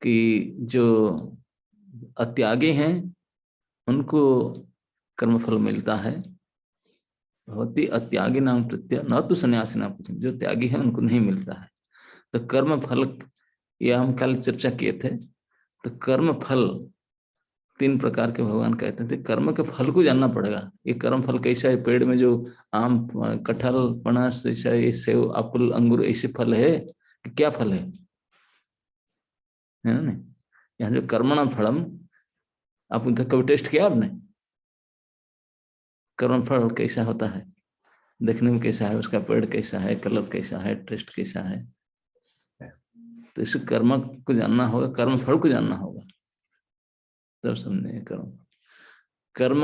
कि जो अत्यागी हैं उनको कर्मफल मिलता है। भवती अत्यागी नाम प्रत्यय न तो सन्यासी नाम कुछ, जो त्यागी है उनको नहीं मिलता है। तो कर्म फल, यह हम कल चर्चा किए थे। तो कर्म फल तीन प्रकार के भगवान कहते थे। कर्म के फल को जानना पड़ेगा। ये कर्म फल कैसा है? पेड़ में जो आम, कटहल, पनस, ऐसा ये सेव, एप्पल, अंगूर ऐसे फल है कि क्या फल है ना? नहीं, यहाँ जो कर्मणा फलम, आप उधर कभी टेस्ट किया आपने? कर्म फल कैसा होता है, देखने में कैसा है, उसका पेड़ कैसा है, कलर कैसा है, टेस्ट कैसा है? तो इस कर्म को जानना होगा, कर्म फल को जानना होगा, तब समझे कर्म। कर्म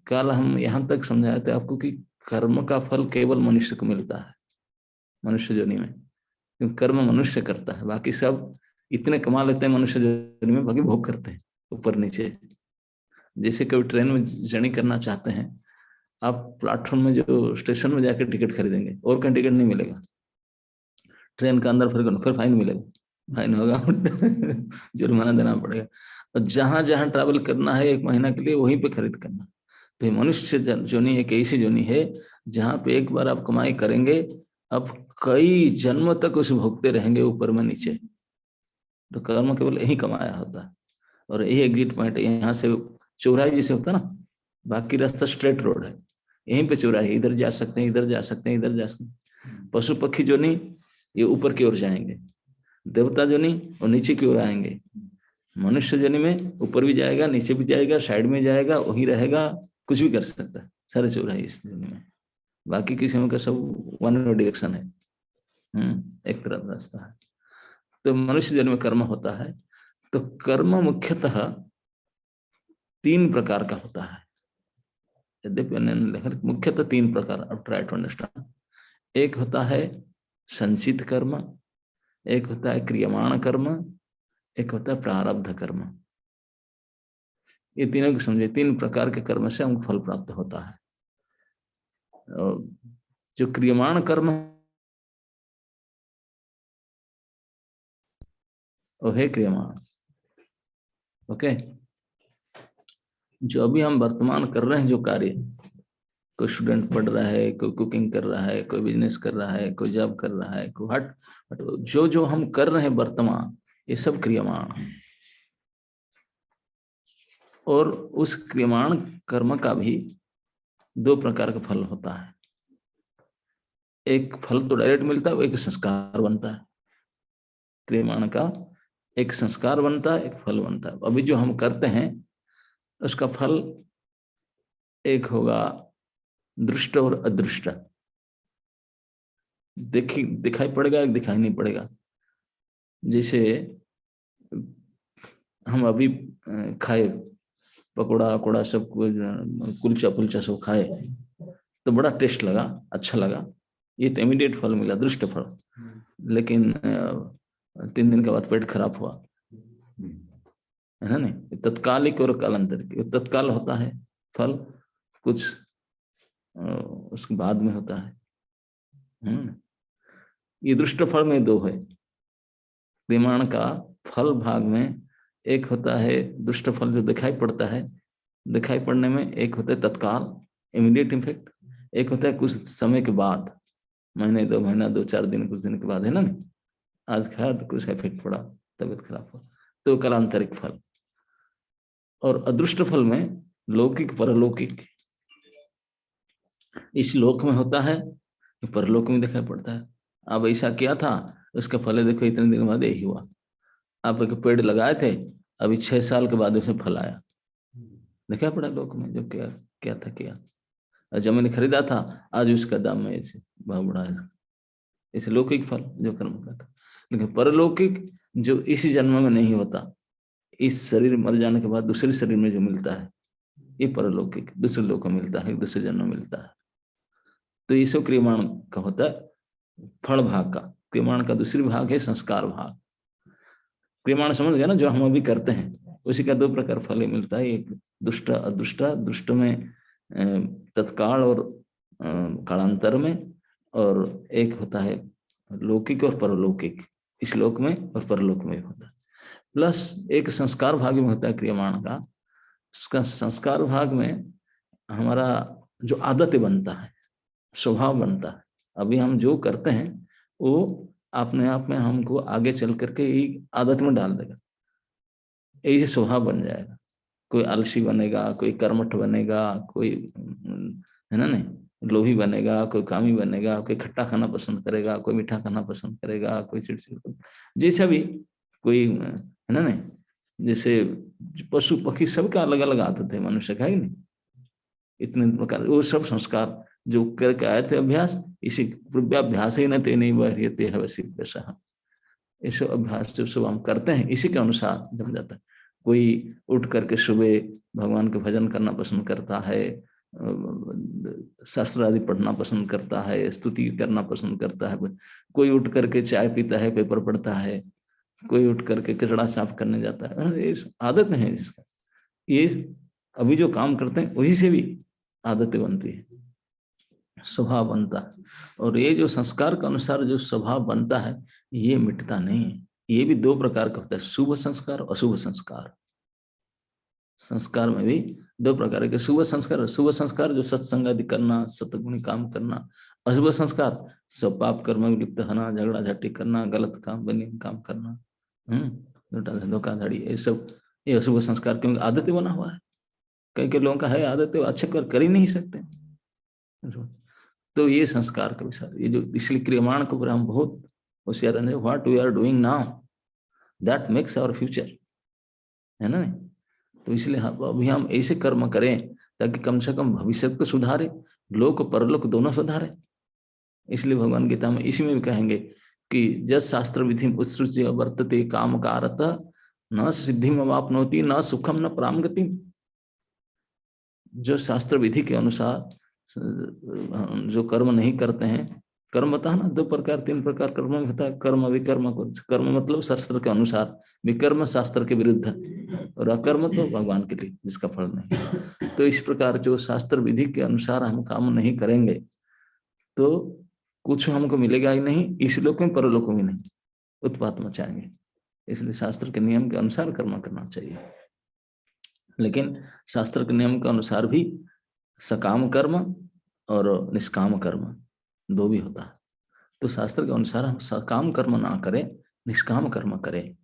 काल हम यहाँ तक समझाए थे आपको कि कर्म का फल केवल मनुष्य को मिलता है, मनुष्य योनि में। क्योंकि कर्म मनुष्य करता है, बाकी सब इतने कमा लेते हैं मनुष्य योनि में, बाकी भोग करते हैं ऊपर नीचे। जैसे कभी ट्रेन में जर्नी करना चाहते हैं, आप प्लेटफॉर्म में जो स्टेशन में जाकर टिकट खरीदेंगे, और कहीं टिकट नहीं मिलेगा। ट्रेन का अंदर फिर फाइन मिलेगा, फाइन होगा जुर्माना देना पड़ेगा। और जहां जहां ट्रैवल करना है 1 महीना के लिए, वहीं पे खरीद करना। तो ये मनुष्य जोनि एक ऐसी जोनि है जहां पे एक बार आप कमाई करेंगे, अब कई जन्म तक उसे भोगते रहेंगे ऊपर में नीचे। तो कर्म केवल यही कमाया होता है, और यही एग्जिट पॉइंट है। यहाँ से चौराहे जैसे होता है ना, बाकी रास्ता स्ट्रेट रोड है, यहीं पे चौराहे, इधर जा सकते हैं, इधर जा सकते हैं, इधर जा सकते हैं। पशु पक्षी जो नहीं, ये ऊपर की ओर जाएंगे। देवता जो नहीं, वो नीचे की ओर आएंगे। मनुष्य जन्म में ऊपर भी जाएगा, नीचे भी जाएगा, साइड में जाएगा, वहीं रहेगा, कुछ भी कर सकता है। सारे चौराहे इस दुनिया में, बाकी किसी का सब वन वे डायरेक्शन है। एक तरफ रास्ता है। तो मनुष्य जन्म में कर्म होता है। तो कर्म मुख्यतः 3 प्रकार का होता है। यद्यपि मुख्यतः 3 प्रकार, अब ट्राई टू अंडरस्टैंड। एक होता है संचित कर्म, एक होता है क्रियमाण कर्म, एक होता है प्रारब्ध कर्म। ये तीनों को समझे। 3 प्रकार के कर्म से हमको फल प्राप्त होता है। जो क्रियमाण कर्म वो है क्रियमाण। ओके, जो अभी हम वर्तमान कर रहे हैं जो कार्य, कोई स्टूडेंट पढ़ रहा है, कोई कुकिंग कर रहा है, कोई बिजनेस कर रहा है, कोई जॉब कर रहा है, कोई हट, जो जो हम कर रहे हैं वर्तमान, ये सब क्रियमाण है। और उस क्रियमाण कर्म का भी 2 प्रकार का फल होता है। एक फल तो डायरेक्ट मिलता है, एक संस्कार बनता है। क्रियमाण का एक संस्कार बनता है, एक फल बनता है। अभी जो हम करते हैं उसका फल एक होगा दृष्ट और अदृष्ट। दिखाई पड़ेगा, एक दिखाई नहीं पड़ेगा। जैसे हम अभी खाए पकोड़ा वकोड़ा सब कुछ, कुलचा पुलचा सब खाए, तो बड़ा टेस्ट लगा, अच्छा लगा, ये तो इमीडिएट फल मिला, दृष्ट फल। लेकिन 3 दिन के बाद पेट खराब हुआ, है ना? नहीं, तत्कालिक और कालांतरिक। तत्काल होता है फल, कुछ उसके बाद में होता है। ये दृष्ट फल में 2 है। क्रियमाण का फल भाग में एक होता है दुष्ट फल जो दिखाई पड़ता है, दिखाई पड़ने में एक होता है तत्काल, इमीडिएट इफेक्ट। एक होता है कुछ समय के बाद, महीने 2 महीना 2-4 दिन, कुछ दिन के बाद, है ना? आज खाया तो कुछ इफेक्ट पड़ा, तबीयत खराब हुआ, तो कालांतरिक फल। और अदृष्ट फल में लौकिक परलौकिक, इस लोक में होता है, परलोक में दिखाई पड़ता है। अब ऐसा किया था, उसका फल देखो इतने दिन बाद यही हुआ। आप एक पेड़ लगाए थे, अभी 6 साल के बाद उसमें फल आया, दिखाई पड़ा लोक में। जो क्या क्या था किया, और जमीन खरीदा था, आज उसका दाम में ऐसे भाव बढ़ा है। इसे लौकिक फल जो कर्म का था। लेकिन परलौकिक जो इसी जन्म में नहीं होता, इस शरीर मर जाने के बाद दूसरे शरीर में जो मिलता है, ये परलौकिक दूसरे लोक में मिलता है, दूसरे जन्म में मिलता है। तो ये सब क्रियमाण का होता है फल भाग का। क्रियमाण का दूसरी भाग है संस्कार भाग। क्रियमाण समझ गया ना, जो हम अभी करते हैं उसी का 2 प्रकार फल मिलता है। एक दुष्ट अदुष्ट, दुष्ट में तत्काल और कालांतर में, और एक होता है लौकिक और परलौकिक, इस लोक में और परलोक में होता है। प्लस एक संस्कार भाग में होता है क्रियमाण का। उसका संस्कार भाग में हमारा जो आदत बनता है, स्वभाव बनता है, अभी हम जो करते हैं वो अपने आप में हमको आगे चल करके एक आदत में डाल देगा, यही स्वभाव बन जाएगा। कोई आलसी बनेगा, कोई कर्मठ बनेगा, कोई है ना नहीं लोभी बनेगा, कोई कामी बनेगा, कोई खट्टा खाना पसंद करेगा, कोई मीठा खाना पसंद करेगा, कोई चिड़चिड़, जैसा भी कोई है ना नहीं। जैसे पशु पक्षी सबका अलग अलग आदत है, मनुष्य का ही नहीं। इतने प्रकार वो सब संस्कार जो करके आए थे अभ्यास, इसी पूर्वाभ्यास ही न तेने बह्रियते हवसि वैसा, ये सब अभ्यास जो सब हम करते हैं इसी के अनुसार जम जाता है। कोई उठ करके सुबह भगवान के भजन करना पसंद करता है, शास्त्र आदि पढ़ना पसंद करता है, स्तुति करना पसंद करता है। कोई उठ करके चाय पीता है, पेपर पढ़ता है, कोई उठ करके कचड़ा साफ करने जाता है। ये आदत है जिसका, ये अभी जो काम करते हैं वही से भी आदतें बनती है, स्वभाव बनता है। और ये जो संस्कार के अनुसार जो स्वभाव बनता है ये मिटता नहीं है। ये भी दो प्रकार का होता है, शुभ संस्कार और अशुभ संस्कार। संस्कार में भी दो प्रकार के शुभ संस्कार, शुभ संस्कार जो सत्संग आदि करना, सतगुणी काम करना। अशुभ संस्कार सब पाप कर्म में लिप्त होना, झगड़ा झाटी करना, गलत काम बेनीम काम करना, धोखाधड़ी, ये सब ये अशुभ संस्कार, क्योंकि आदतें बना हुआ है। कई कई लोगों का है आदत, अच्छे कर ही नहीं सकते। तो ये संस्कार का विषय, ये जो इसलिए क्रियमाण के ऊपर हम बहुत होशियार रहने, what we are doing now that makes our future, है ना। तो इसलिए अभी हम ऐसे कर्म करें ताकि कम से कम भविष्य को सुधारे, लोक परलोक दोनों सुधारे। इसलिए भगवान गीता में इसी में भी कहेंगे कि जस शास्त्र विधि उत्सृज्य वर्तते काम कारत न सिद्धिम अवाप्नोति न सुखम न पराम गति। जो शास्त्र विधि के अनुसार जो कर्म नहीं करते हैं, कर्म बता ना दो प्रकार तीन प्रकार कर्म होता है, कर्म विकर्म। कर्म मतलब शास्त्र के अनुसार, विकर्म शास्त्र के विरुद्ध, और अकर्म तो भगवान के लिए जिसका फल नहीं। तो इस प्रकार जो शास्त्र विधि के अनुसार हम काम नहीं करेंगे तो कुछ हमको मिलेगा ही नहीं, इस लोक में परलोक में नहीं, उत्पात मचाएंगे। इसलिए शास्त्र के नियम के अनुसार कर्म करना चाहिए। लेकिन शास्त्र के नियम के अनुसार भी सकाम कर्म और निष्काम कर्म दो भी होता है। तो शास्त्र के अनुसार हम सकाम कर्म ना करें, निष्काम कर्म करें,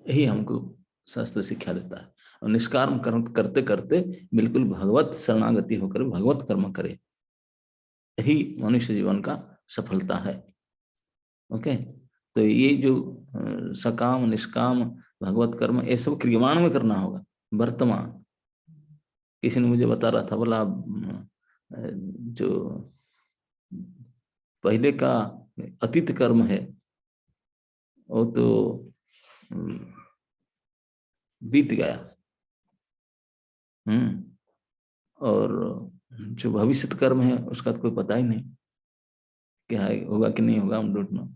यही हमको शास्त्र शिक्षा देता है। और निष्काम कर्म करते करते बिल्कुल भगवत शरणागति होकर भगवत कर्म करें, यही मनुष्य जीवन का सफलता है। ओके, तो ये जो सकाम निष्काम भगवत कर्म ये सब क्रियमाण में करना होगा। वर्तमान किसी ने मुझे बता रहा था, बोला जो पहले का अतीत कर्म है वो तो बीत गया, और जो भविष्य कर्म है उसका तो कोई पता ही नहीं क्या है, होगा कि नहीं होगा, हम डोंट नो।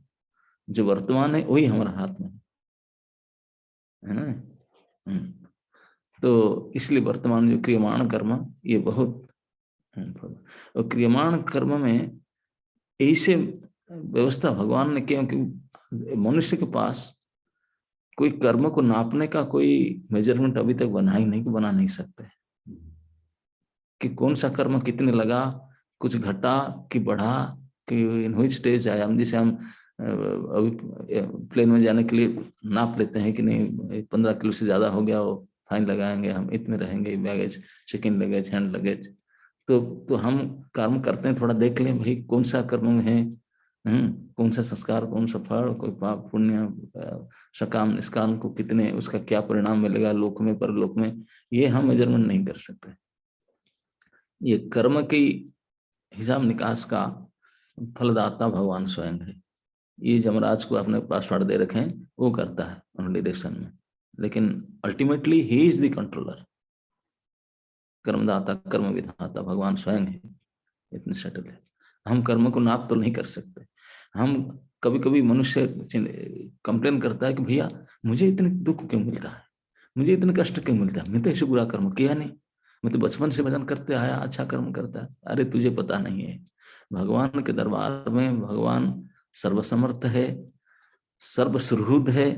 जो वर्तमान है वही हमारा हाथ में है ना। तो इसलिए वर्तमान जो क्रियमाण कर्म ये बहुत, और क्रियमाण कर्म में ऐसे व्यवस्था भगवान ने, क्योंकि मनुष्य के पास कोई कर्म को नापने का कोई मेजरमेंट अभी तक बना ही नहीं, कि बना नहीं सकते कि कौन सा कर्म कितने लगा, कुछ घटा कि बढ़ा, कि इन हुई स्टेज आया। हम जैसे हम अभी प्लेन में जाने के लिए नाप लेते हैं कि नहीं 15 किलो से ज्यादा हो गया, वो फाइन लगाएंगे, हम इतने रहेंगे, baggage check in luggage hand luggage. तो हम कर्म करते हैं, थोड़ा देख लें भाई कौन सा कर्म में है, कौन सा संस्कार, कौन सा फल, कोई पाप पुण्य, सकाम निष्काम को कितने, उसका क्या परिणाम मिलेगा लोक में परलोक में, ये हम मेजरमेंट नहीं कर सकते। ये कर्म की हिसाब निकास का फलदाता भगवान स्वयं है। ये जमराज को अपने पासवर्ड दे रखे हैं, वो करता है उन डायरेक्शन में, लेकिन ultimately he is the controller. कर्मदाता कर्म विधाता भगवान स्वयं है, इतने सटल है। हम कर्म को नाप तो नहीं कर सकते। हम कभी कभी मनुष्य कंप्लेन करता है कि भैया मुझे इतने दुख क्यों मिलता है, मुझे इतने कष्ट क्यों मिलता है, मैं तो ऐसे बुरा कर्म किया नहीं, मैं तो बचपन से भजन करते आया, अच्छा कर्म करता है। अरे तुझे पता नहीं है, भगवान के दरबार में भगवान सर्वसमर्थ है, सर्वसुहृद है,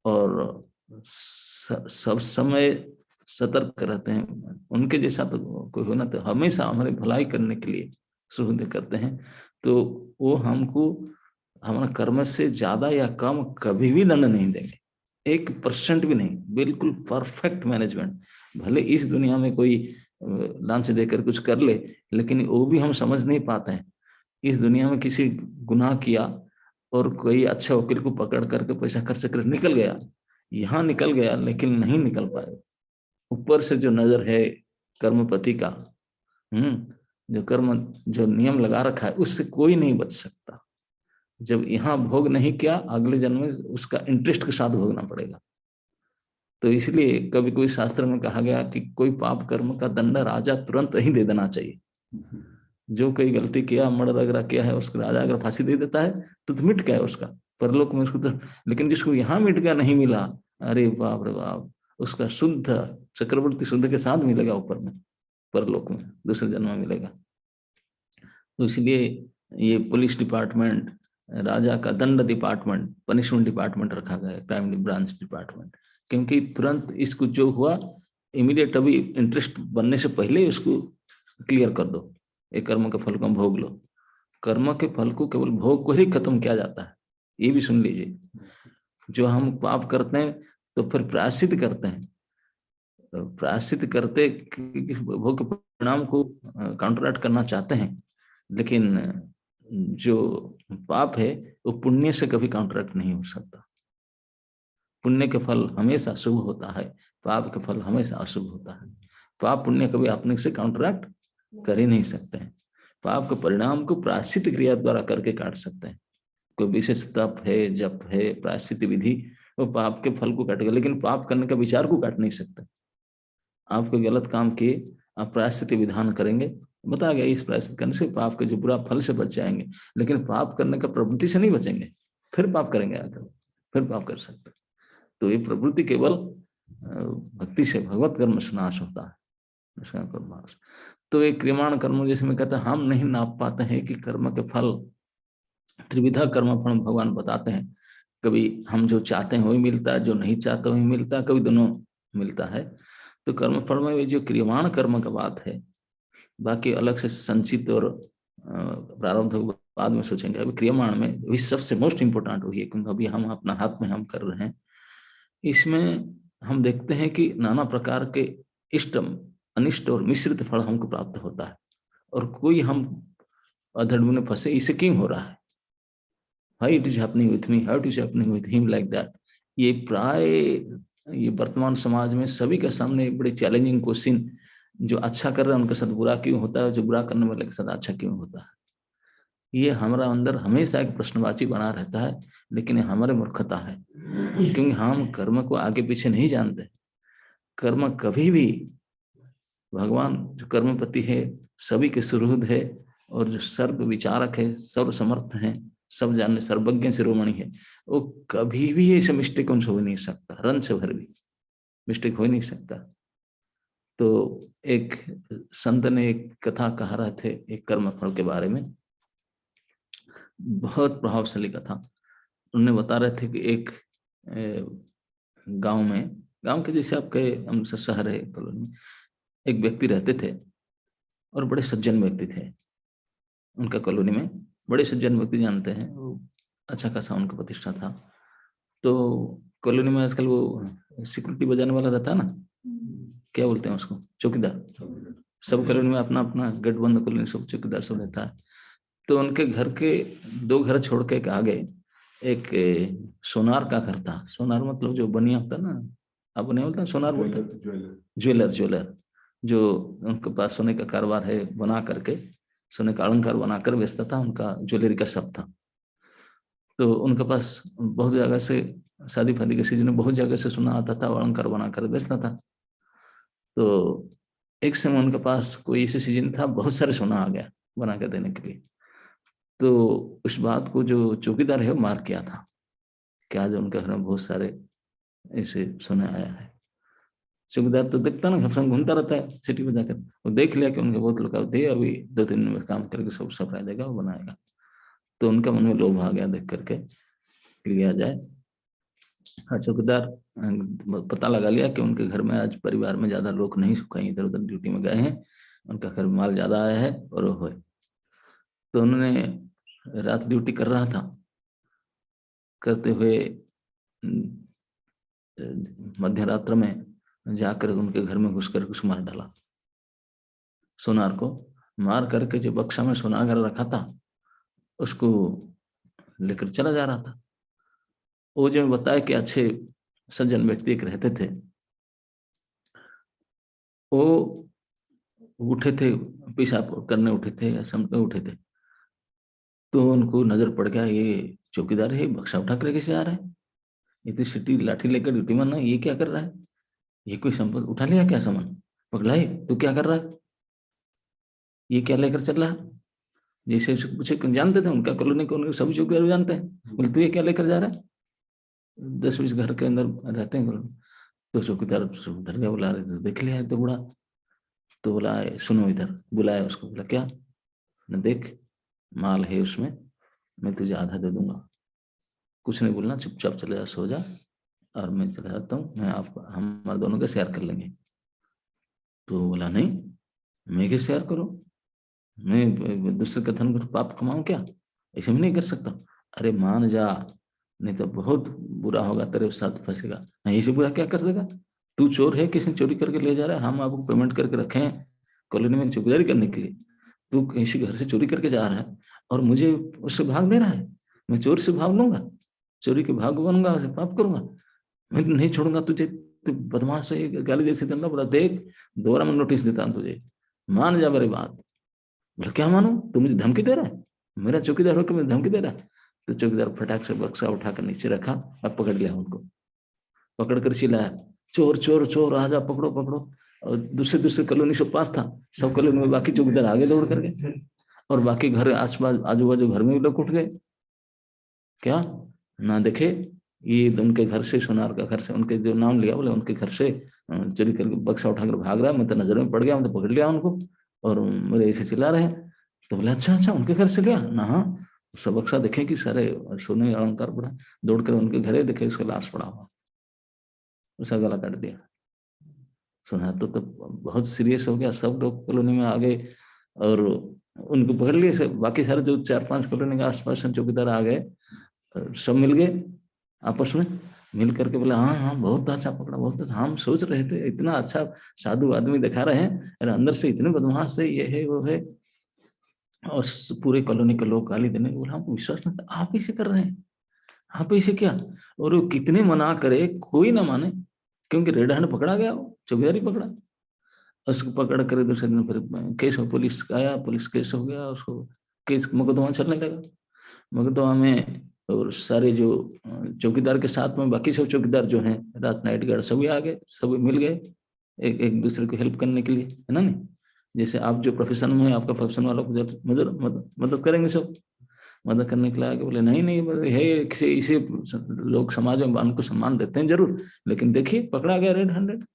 और सब समय सतर्क रहते हैं। उनके जैसा तो कोई होना, तो हमेशा हमारी भलाई करने के लिए शुरू करते हैं। तो वो हमको हमारा कर्म से ज्यादा या कम कभी भी दंड नहीं देंगे, 1% भी नहीं। बिल्कुल परफेक्ट मैनेजमेंट। भले इस दुनिया में कोई लांच देकर कुछ कर ले, लेकिन वो भी हम समझ नहीं पाते हैं। इस दुनिया में किसी गुनाह किया और कोई अच्छा वकील को पकड़ करके पैसा खर्च कर निकल गया, यहाँ निकल गया, लेकिन नहीं निकल पाए। ऊपर से जो नजर है कर्मपति का, जो कर्म, जो नियम लगा रखा है, उससे कोई नहीं बच सकता। जब यहाँ भोग नहीं किया, अगले जन्म में उसका इंटरेस्ट के साथ भोगना पड़ेगा। तो इसलिए कभी कोई शास्त्र में कहा गया कि कोई पाप कर्म का दंड राजा तुरंत ही दे देना चाहिए। जो कोई गलती किया, मर्डर वगैरह किया है, उसको राजा अगर फांसी दे देता है तो मिट गया उसका, परलोक में उसको तो। लेकिन जिसको यहाँ मिट गया, नहीं मिला, अरे बाप रे बाप, उसका शुद्ध चक्रवर्ती शुद्ध के साथ मिलेगा ऊपर में, परलोक में दूसरे जन्म में मिलेगा। तो इसलिए ये पुलिस डिपार्टमेंट, राजा का दंड डिपार्टमेंट, पनिशमेंट डिपार्टमेंट रखा गया है, क्राइम ब्रांच डिपार्टमेंट। क्योंकि तुरंत इसको जो हुआ, इमीडिएट अभी इंटरेस्ट बनने से पहले ही उसको क्लियर कर दो, एक कर्म के फल को भोग लो। कर्म के फल को केवल भोग को ही खत्म किया जाता है, ये भी सुन लीजिए। जो हम पाप करते हैं तो फिर प्रायश्चित करते हैं, तो प्रायश्चित करते भोग के परिणाम को काउंटरएक्ट करना चाहते हैं, लेकिन जो पाप है वो पुण्य से कभी काउंटरएक्ट नहीं हो सकता। पुण्य के फल हमेशा शुभ होता है, पाप के फल हमेशा अशुभ होता है। पाप पुण्य कभी अपने से काउंटरएक्ट कर ही नहीं सकते हैं। पाप के परिणाम को प्रायश्चित क्रिया द्वारा करके काट सकते हैं। कोई विशेष तप है, जप है, प्रायश्चित विधि, वो पाप के फल को काटेगा, लेकिन पाप करने का विचार को काट नहीं सकते। आप कोई गलत काम किए, आप प्रायश्चित विधान करेंगे, बता गया इस प्रायश्चित करने से पाप के जो बुरा फल से बच जाएंगे, लेकिन पाप करने का प्रवृत्ति से नहीं बचेंगे, फिर पाप करेंगे आकर, फिर पाप कर सकते। तो ये प्रवृत्ति केवल भक्ति से, भगवत कर्म से नाश होता है। तो एक क्रियमाण कर्म, जैसे मैं कहता, हम नहीं नाप पाते हैं कि कर्म के फल, त्रिविधा कर्म फल भगवान बताते हैं। कभी हम जो चाहते हैं वही मिलता है, जो नहीं चाहते वही मिलता है, कभी दोनों मिलता है। तो कर्म फल में जो क्रियमाण कर्म का बात है, बाकी अलग से संचित और प्रारब्ध बाद में सोचेंगे। अभी क्रियमाण में भी सबसे मोस्ट इंपोर्टेंट वही है, क्योंकि अभी हम अपना हाथ में हम कर रहे हैं। इसमें हम देखते हैं कि नाना प्रकार के इष्ट, अनिष्ट और मिश्रित फल हमको प्राप्त होता है, और कोई हम अधर्म में फंसे, इसे क्यों हो रहा है, high it is happening with me, how it is happening with him, like that. ये प्राय ये वर्तमान समाज में सभी के सामने बड़े चैलेंजिंग क्वेश्चन। जो अच्छा कर रहे हैं उनके साथ बुरा क्यों होता है, जो बुरा करने वाले के साथ अच्छा क्यों होता है। ये हमारा अंदर हमेशा एक प्रश्नवाची बना रहता है, लेकिन ये हमारे मूर्खता है, क्योंकि हम कर्म को आगे पीछे नहीं जानते। कर्म कभी भी, भगवान जो कर्मपति है, सभी के सुहृद है, और जो सर्व विचारक है, सर्व समर्थ है, सब जानने, सर्वज्ञ शिरोमणि है, वो कभी भी ऐसे मिस्टेक उनसे हो नहीं सकता, रन से भर भी मिस्टेक हो नहीं सकता। तो एक संत ने एक कथा कहा रहे थे एक कर्मफल के बारे में, बहुत प्रभावशाली कथा। उन्होंने बता रहे थे कि एक गांव में, गांव के जैसे आपके हम शहर है कॉलोनी में, एक व्यक्ति रहते थे और बड़े सज्जन व्यक्ति थे। उनका कॉलोनी में बड़े सज्जन व्यक्ति जानते हैं, वो अच्छा खासा उनका प्रतिष्ठा था। तो कॉलोनी में आजकल वो सिक्योरिटी बजाने वाला रहता है ना, क्या बोलते हैं उसको, चौकीदार। सब कॉलोनी में अपना अपना गेट बंद कॉलोनी, सब चौकीदार सब रहता है। तो उनके घर के 2 घर छोड़ के आगे एक सोनार का घर था। सोनार मतलब जो बनिया होता है ना, आप नहीं बोलते सोनार बोलते, ज्वेलर, ज्वेलर जो उनके पास सोने का कारोबार है, बना करके सोने का अलंकार बनाकर बेचता था, उनका ज्वेलरी का शॉप था। तो उनके पास बहुत जगह से, शादी फादी के सीजन में बहुत जगह से सोना आता था, अलंकार बनाकर बेचता था। तो एक समय उनके पास कोई ऐसे सीजन था, बहुत सारे सोना आ गया बना कर देने के लिए। तो उस बात को जो चौकीदार है वो मार किया था, क्या जो उनके घर में बहुत सारे ऐसे सोने आया है। चौकीदार तो देखता ना, घर घूमता रहता है सिटी में जाकर, वो देख लिया कि उनके बहुत लोग दे, अभी 2-3 दिन में काम करके सब सफाई देगा, वो बनाएगा। तो उनका मन में लोभ आ गया देख करके लिया जाए। हाँ, चौकीदार पता लगा लिया कि उनके घर में आज परिवार में ज्यादा लोग नहीं, कहीं इधर उधर ड्यूटी में गए हैं, उनका घर माल ज्यादा आया है और वो है। तो उन्होंने रात ड्यूटी कर रहा था, करते हुए मध्य रात्र में जाकर उनके घर में घुसकर कुछ मार डाला। सोनार को मार करके जो बक्सा में सोनार रखा था उसको लेकर चला जा रहा था। वो जो बताया कि अच्छे सज्जन व्यक्ति एक रहते थे, वो उठे थे, पेशाब करने उठे थे या समटे उठे थे, तो उनको नजर पड़ गया ये चौकीदार है, बक्सा उठा कर कैसे आ रहा है, इतनी सिटी लाठी लेकर ड्यूटी में ना, ये क्या कर रहा है, ये कोई संपत्ति उठा लिया क्या सामान, पगला है तू क्या कर रहा है, ये क्या लेकर चल रहा है। जैसे पूछे जानते थे उनका कॉलोनी को, उनके सभी चौकीदार जानते हैं, बोले तू ये क्या लेकर जा रहा है, 10-20 घर के अंदर रहते हैं। तो चौकीदार डर गया, बुला रहे तो देख लिया है तो बुढ़ा, तो बोला सुनो इधर, बुलाया उसको, बोला क्या न, देख माल है उसमें, मैं तुझे आधा दे दूंगा, कुछ नहीं बोलना, चुपचाप चले जा, सो जा, और मैं चला जाता हूँ, मैं आपको हमारे दोनों का शेयर कर लेंगे। तो बोला नहीं, मैं क्या शेयर करूँ, मैं दूसरे का धन पर पाप कमाऊं क्या, ऐसे में नहीं कर सकता। अरे मान जा, नहीं तो बहुत बुरा होगा, तेरे साथ फंसेगा। नहीं, ऐसे बुरा क्या कर देगा, तू चोर है, किसी ने चोरी करके ले जा रहा है, हम आपको पेमेंट करके रखे हैं कॉलोनी में चौकीदारी करने के लिए, तू किसी घर से चोरी करके जा रहा है और मुझे उससे भाग दे रहा है, मैं चोर से भाग लूंगा, चोरी के भाग बनूंगा, पाप करूंगा, मैं नहीं छोड़ूंगा तुझे, तू बदमाश है, गाली जैसे दंडा, बोला देख दोबारा मैं नोटिस देता हूँ तुझे, मान जा मेरी बात। बोला क्या मानो, तू मुझे धमकी दे रहा है, मेरा चौकीदार होकर मुझे धमकी दे रहा है। तो चौकीदार फटाक से बक्सा उठाकर नीचे रखा और पकड़ लिया उनको, पकड़ कर चिल्लाया चोर चोर चोर, आ जा, पकड़ो पकड़ो। और दूसरे दूसरे कॉलोनी से पास था, सब कॉलोनी में बाकी चौकीदार आगे दौड़ करके, और बाकी घर आसपास आजू बाजू घर में भी लोग उठ गए, क्या ना देखे, ये उनके घर से, सोनार का घर से, उनके जो नाम लिया, बोले उनके घर से चोरी करके बक्सा उठाकर भाग रहा है, मैं तो नजर में पड़ गया, मैं तो पकड़ लिया उनको, और मेरे ऐसे चिल्ला रहे हैं। तो बोले अच्छा अच्छा, उनके घर से लिया ना, हाँ, सब बक्सा देखे कि सारे सोने अलंकार पड़ा, दौड़ कर उनके घरे देखे उसका लाश पड़ा हुआ, उसका गला काट दिया। सुना तो बहुत सीरियस हो गया, सब लोग कॉलोनी में आ गए और उनको पकड़ लिए, सब बाकी सारे जो 4-5 कॉलोनी के आसपास चौकीदार आ गए, सब मिल गए आपस में, मिल करके बोला हाँ हाँ बहुत अच्छा पकड़ा, बहुत अच्छा, हम सोच रहे थे इतना अच्छा साधु आदमी दिखा रहे हैं, और अंदर से इतने बदमाश है, ये है वो है, और पूरे कॉलोनी के लोग गाली देने, बोला हमको विश्वास नहीं था, आप ऐसे कर रहे हैं, आप ऐसे क्या, और वो कितने मना करे कोई ना माने, क्योंकि रेड हैंड पकड़ा गया, वो चौकीदारी पकड़ा, उसको पकड़ कर दूसरे दिन फिर केस हो, पुलिस का आया, पुलिस केस हो गया, उसको केस मुकदमा चलने लगा, मुकदमा में, और सारे जो चौकीदार के साथ में बाकी सब चौकीदार जो हैं, रात नाइट गार्ड सभी आ गए, सभी मिल गए एक एक दूसरे को हेल्प करने के लिए, है ना नहीं, जैसे आप जो प्रोफेशन में है, आपका प्रोफेशन वालों को मदद करेंगे, सब मदद करने के लिए आगे, बोले नहीं नहीं है, किसी इसे लोग समाज में उनको सम्मान देते हैं जरूर, लेकिन देखिए पकड़ा गया रेड हैंडेड,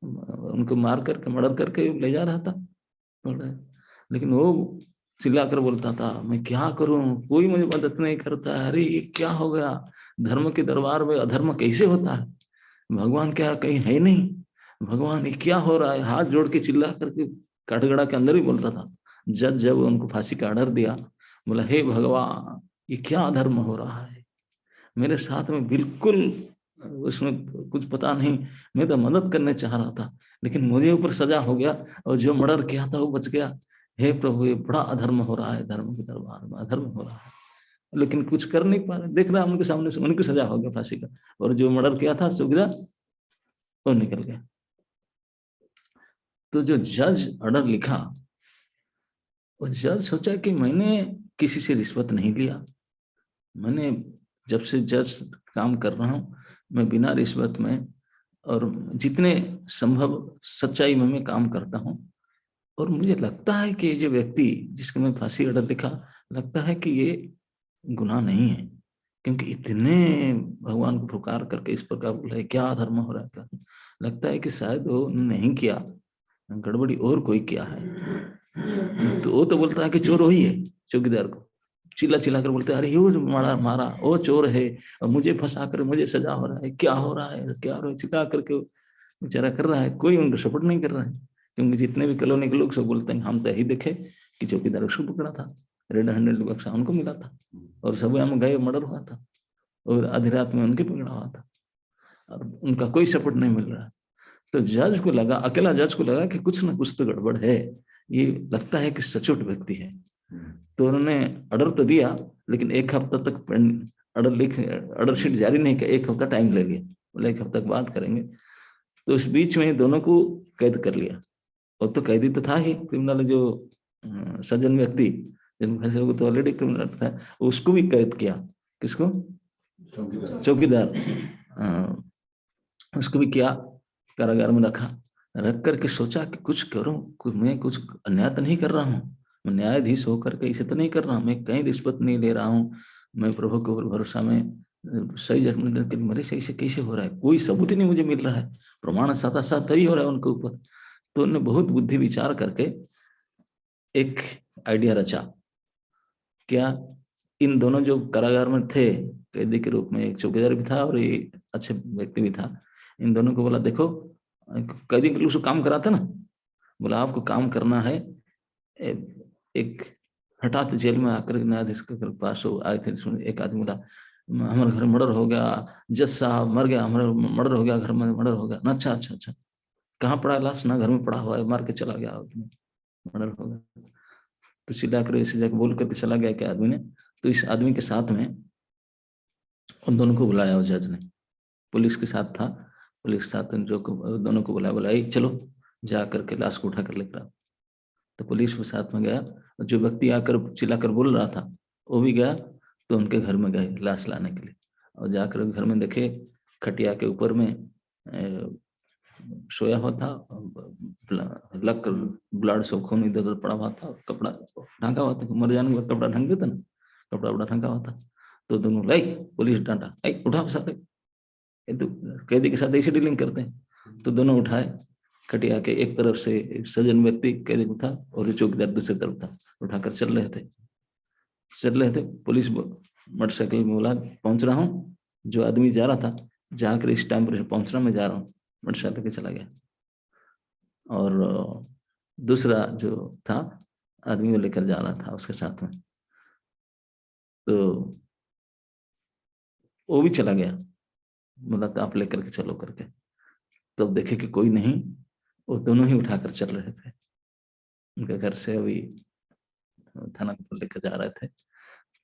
उनको मार करके मर्डर करके ले जा रहा था, लेकिन वो चिल्ला कर बोलता था मैं क्या करूं, कोई मुझे मदद नहीं करता, अरे ये क्या हो गया, धर्म के दरबार में अधर्म कैसे होता है, भगवान क्या कहीं है नहीं, भगवान ये क्या हो रहा है, हाथ जोड़ के चिल्ला करके काठगड़ा के अंदर ही बोलता था। जज जब उनको फांसी का ऑर्डर दिया, बोला हे भगवान ये क्या अधर्म हो रहा है, मेरे साथ में बिल्कुल उसमें कुछ पता नहीं, मैं तो मदद करने चाह रहा था, लेकिन मुझे ऊपर सजा हो गया, और जो मर्डर किया था वो बच गया, हे प्रभु ये बड़ा अधर्म हो रहा है, धर्म के दरबार में अधर्म हो रहा है, लेकिन कुछ कर नहीं पा रहे, देख रहा उनके सामने से उनकी सजा हो गया फांसी का, और जो मर्डर किया था चौकीदार वो निकल गया। तो जो जज ऑर्डर लिखा, वो जज सोचा कि मैंने किसी से रिश्वत नहीं लिया, मैंने जब से जज काम कर रहा हूं, मैं बिना रिश्वत में और जितने संभव सच्चाई में मैं काम करता हूं, और मुझे लगता है कि ये जो व्यक्ति जिसको मैं फांसी ऑर्डर लिखा, लगता है कि ये गुनाह नहीं है, क्योंकि इतने भगवान को पुकार करके इस प्रकार बोला है, क्या धर्म हो रहा है, लगता है कि शायद वो नहीं किया, गड़बड़ी और कोई किया है। तो वो तो बोलता है कि चोर वही है चौकीदार को, चिल्ला चिल्ला कर बोलते अरे यो मारा मारा, वो चोर है, और मुझे फंसा कर मुझे सजा हो रहा है, क्या हो रहा है, क्या हो रहा है, चिल्ला करके बेचारा कर रहा है। कोई उनको सपोर्ट नहीं कर रहा है, क्योंकि जितने भी कॉलोनी के लोग सब बोलते हैं हम तो यही देखे कि चौकीदार उसको पकड़ा था, रेड हैंडेड बक्सा उनको मिला था, और सब में गए मर्डर हुआ था, और आधी रात में उनके पकड़ा हुआ था, और उनका कोई सपोर्ट नहीं मिल रहा। तो जज को लगा, अकेला जज को लगा कि कुछ ना कुछ तो गड़बड़ है, ये लगता है कि सचोट व्यक्ति है। तो उन्होंने ऑर्डर तो दिया, लेकिन एक हफ्ता तक ऑर्डर शीट जारी नहीं किया, एक हफ्ता टाइम ले लिया, बोले एक हफ्ता बात करेंगे। तो इस बीच में दोनों को कैद कर लिया, और तो कैदी तो था ही क्रिमिनल, जो सज्जन व्यक्ति जिन फंसे हुए तो ऑलरेडी क्रिमिनल था, उसको भी कैद किया। किसको? चौकीदार। उसको भी किया, कारागार में रखा। रख करके सोचा कि कुछ करूं, मैं कुछ अन्याय तो नहीं कर रहा हूँ, मैं न्यायाधीश होकर के इसे तो नहीं कर रहा हूँ, मैं कहीं रिश्वत नहीं ले रहा हूँ, मैं प्रभु के ऊपर भरोसा में सही जजमेंट, मेरे सही से कैसे हो रहा है, कोई सबूत ही नहीं मुझे मिल रहा है, प्रमाण साथ साथ ही हो रहा है उनके ऊपर। तो उन्होंने बहुत बुद्धि विचार करके एक आइडिया रचा। क्या? इन दोनों जो कारागार में थे कैदी के रूप में, एक चौकीदार भी था और ये अच्छे व्यक्ति भी था, इन दोनों को बोला देखो, कैदी के लोग काम कराते ना, बोला आपको काम करना है, एक हठात जेल में आकर न्यायाधीश के पास आए थे, एक आदमी बोला हमारे घर मर्डर हो गया, जज साहब मर गया, हमारा मर्डर हो गया, घर में मर्डर हो गया ना। अच्छा अच्छा अच्छा, कहाँ पड़ा लाश? ना घर में पड़ा हुआ है, मार के चला गया, मर्डर हो गया। तो चिल्ला कर ऐसे जाकर बोल करके चला गया क्या आदमी ने। तो इस आदमी के साथ में उन दोनों को बुलाया, वो जज ने, पुलिस के साथ था, पुलिस के साथ जो दोनों को बुलाया, बुलाया चलो जा करके लाश को उठा कर लेकर आओ। तो पुलिस के साथ में गया, जो व्यक्ति आकर चिल्लाकर बोल रहा था वो भी गया। तो उनके घर में गए लाश लाने के लिए, और जाकर घर में देखे खटिया के ऊपर में सोया हुआ था, लग ब्लड सब खून इधर उधर पड़ा हुआ था, कपड़ा ढंका हुआ था, मर जाने का कपड़ा ढंक देता ना, कपड़ा बड़ा ढंका हुआ था। तो दोनों लाई, पुलिस डांटा, उठा फंसा, तो कैदी के साथ ऐसे डीलिंग करते हैं। तो दोनों उठाए, खटिया के एक तरफ से सज्जन व्यक्ति कैदी को था, और चौकीदार दूसरी तरफ था, उठाकर चल रहे थे। पुलिस मोटरसाइकिल में बोला पहुंच रहा हूँ, जो आदमी जा रहा था, जाकर इस टाइम पर पहुंच रहा, मैं जा रहा हूँ, मोटरसाइकिल के चला गया। और दूसरा जो था आदमी वो लेकर जा रहा था उसके साथ में, तो वो भी चला गया, बोला तो आप लेकर के चलो करके। तब देखे कि कोई नहीं, वो दोनों ही उठाकर चल रहे थे, उनके घर से अभी थाना को लेकर जा रहे थे।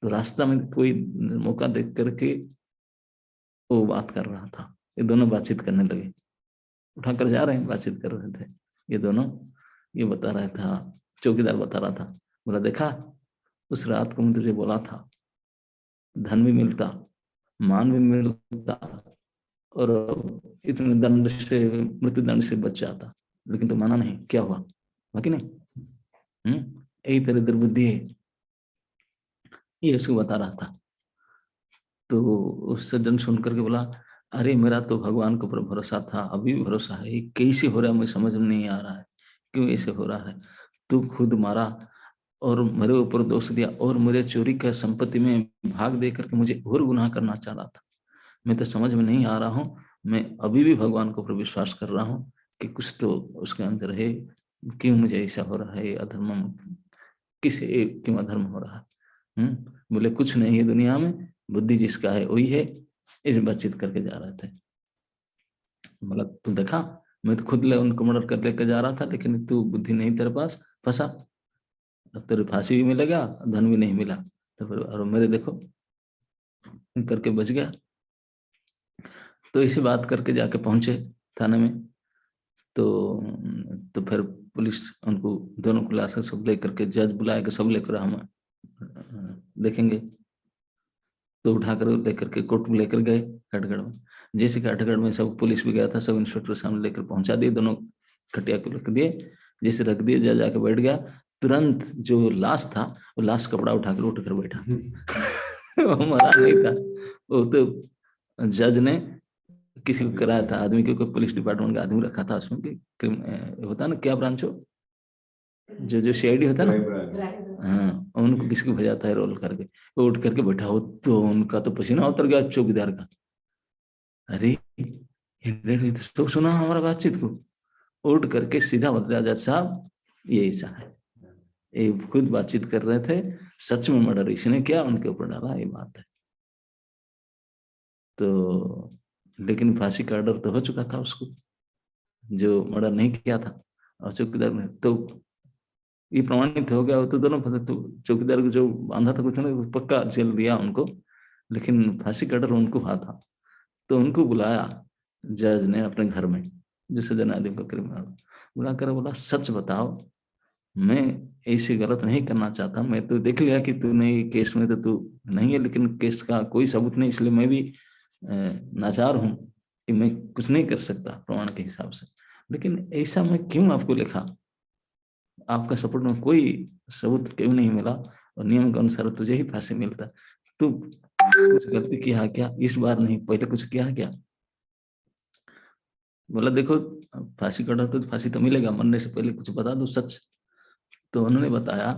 तो रास्ता में कोई मौका देख करके वो बात कर रहा था, ये दोनों बातचीत करने लगे, उठाकर जा रहे हैं, बातचीत कर रहे थे ये दोनों। ये बता रहा था, चौकीदार बता रहा था, बोला देखा उस रात को मैं तुझे बोला था, धन भी मिलता, मान भी मिलता, और इतने दंड से, मृत्यु दंड से बच जाता, लेकिन तो माना नहीं, क्या हुआ? बाकी नहीं। यही तेरी दुर्बुद्धि है, ये उसको बता रहा था। तो उस सज्जन सुन करके बोला अरे मेरा तो भगवान के ऊपर भरोसा था, अभी भी भरोसा है, ये कैसे हो रहा है मुझे समझ में नहीं आ रहा है, क्यों ऐसे हो रहा है? तू खुद मारा और मेरे ऊपर दोष दिया, और मेरे चोरी का संपत्ति में भाग दे करके मुझे और गुनाह करना चाह रहा था। मैं तो समझ में नहीं आ रहा हूँ, मैं अभी भी भगवान के ऊपर विश्वास कर रहा हूँ कि कुछ तो उसके अंदर है, क्यों मुझे ऐसा हो रहा है, अधर्म किस क्यों अधर्म हो रहा है? बोले कुछ नहीं है दुनिया में, बुद्धि जिसका है वही है। इस बातचीत करके जा रहे थे, मतलब तू देखा, मैं तो खुद उनको मर्डर कर लेकर जा रहा था, लेकिन तू बुद्धि नहीं तेरे पास, फंसा, तेरे फांसी भी मिलेगा, धन भी नहीं मिला, तो फिर और मेरे देखो करके बच गया। तो इसी बात करके जाके पहुंचे थाने में। तो फिर पुलिस उनको दोनों को लाकर सब लेकर के, जज बुलाया कि सब लेकर हम देखेंगे। तो उठाकर लेकर के कोर्ट में लेकर गए काठगढ़ में। जैसे काठगढ़ में सब पुलिस भी गया था, सब इंस्पेक्टर सामने लेकर पहुंचा दिए, दोनों खटिया को रख दिए। जैसे रख दिए, जज आके बैठ गया, तुरंत जो लाश था वो लाश कपड़ा उठाकर उठ कर बैठा। वो मरा नहीं था, वो तो जज ने किसी को कराया था, आदमी क्योंकि पुलिस डिपार्टमेंट का आदमी रखा था उसमें, कि होता ना क्या ब्रांच हो, जो सीआईडी होता ना, हाँ, उनको किसको भेजाता है रोल करके, वो उठ करके बैठा हो तो उनका तो पसीना उतर गया चौकीदार का। अरे ये तो सुना हमारा बातचीत को, उठ करके सीधा बता, जज साहब ये ऐसा है, ये खुद बातचीत कर रहे थे, सच में मर्डर इसने किया, उनके ऊपर डाला, ये बात है। तो लेकिन फांसी का ऑर्डर तो हो चुका था उसको, जो मर्डर नहीं किया था। और चौकीदार ने तो ये प्रमाणित हो गया, वो तो दोनों तो चौकीदार को जो बांधा था कुछ ने पक्का जेल दिया उनको, लेकिन फांसी का ऑर्डर उनको हुआ था। तो उनको बुलाया जज ने अपने घर में, जो सज्जनादेव का क्रिमिनल, बुलाकर बोला सच बताओ, मैं ऐसे गलत नहीं करना चाहता, मैं तो देख लिया कि तूने ये केस में तो तू नहीं है, लेकिन केस का कोई सबूत नहीं, इसलिए मैं भी नाचार हूँ कि मैं कुछ नहीं कर सकता प्रमाण के हिसाब से, लेकिन ऐसा मैं क्यों आपको लिखा, आपका सपोर्ट में कोई सबूत क्यों नहीं मिला, और नियम के अनुसार तुझे ही फांसी मिलता, तू कुछ गलती किया क्या, इस बार नहीं पहले कुछ किया क्या। बोला देखो, फांसी कटा तो फांसी तो मिलेगा, मरने से पहले कुछ बता दो सच। तो उन्होंने बताया,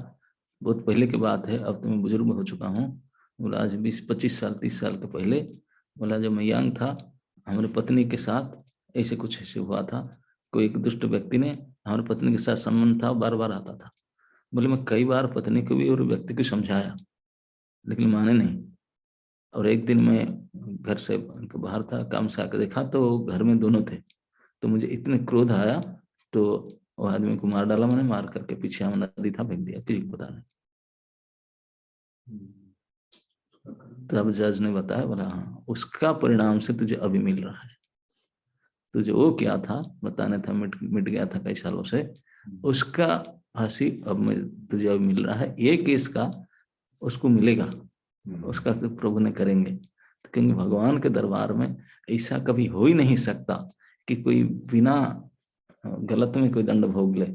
बहुत पहले की बात है, अब तो मैं बुजुर्ग हो चुका हूँ। बोला आज 20-25 साल 30 साल के पहले, बोला जब मैं यंग था, हमारी पत्नी के साथ ऐसे कुछ ऐसे हुआ था, कोई एक दुष्ट व्यक्ति ने हमारी पत्नी के साथ संबंध था, बार बार आता था। बोले मैं कई बार पत्नी को भी और व्यक्ति को समझाया, लेकिन माने नहीं। और एक दिन मैं घर से बाहर था, काम से आकर देखा तो घर में दोनों थे, तो मुझे इतने क्रोध आया, तो वो आदमी को मार डाला मैंने, मार करके पीछे हम नदी था फेंक दिया, किसी को पता नहीं। तब जज ने बताया, बोला हाँ उसका परिणाम से तुझे अभी मिल रहा है, तुझे वो क्या था बताने था, मिट मिट गया था कई सालों से, उसका फांसी अब में तुझे अभी मिल रहा है, ये केस का उसको मिलेगा, उसका तो प्रभु ने करेंगे। तो क्योंकि भगवान के दरबार में ऐसा कभी हो ही नहीं सकता कि कोई बिना गलत में कोई दंड भोग ले,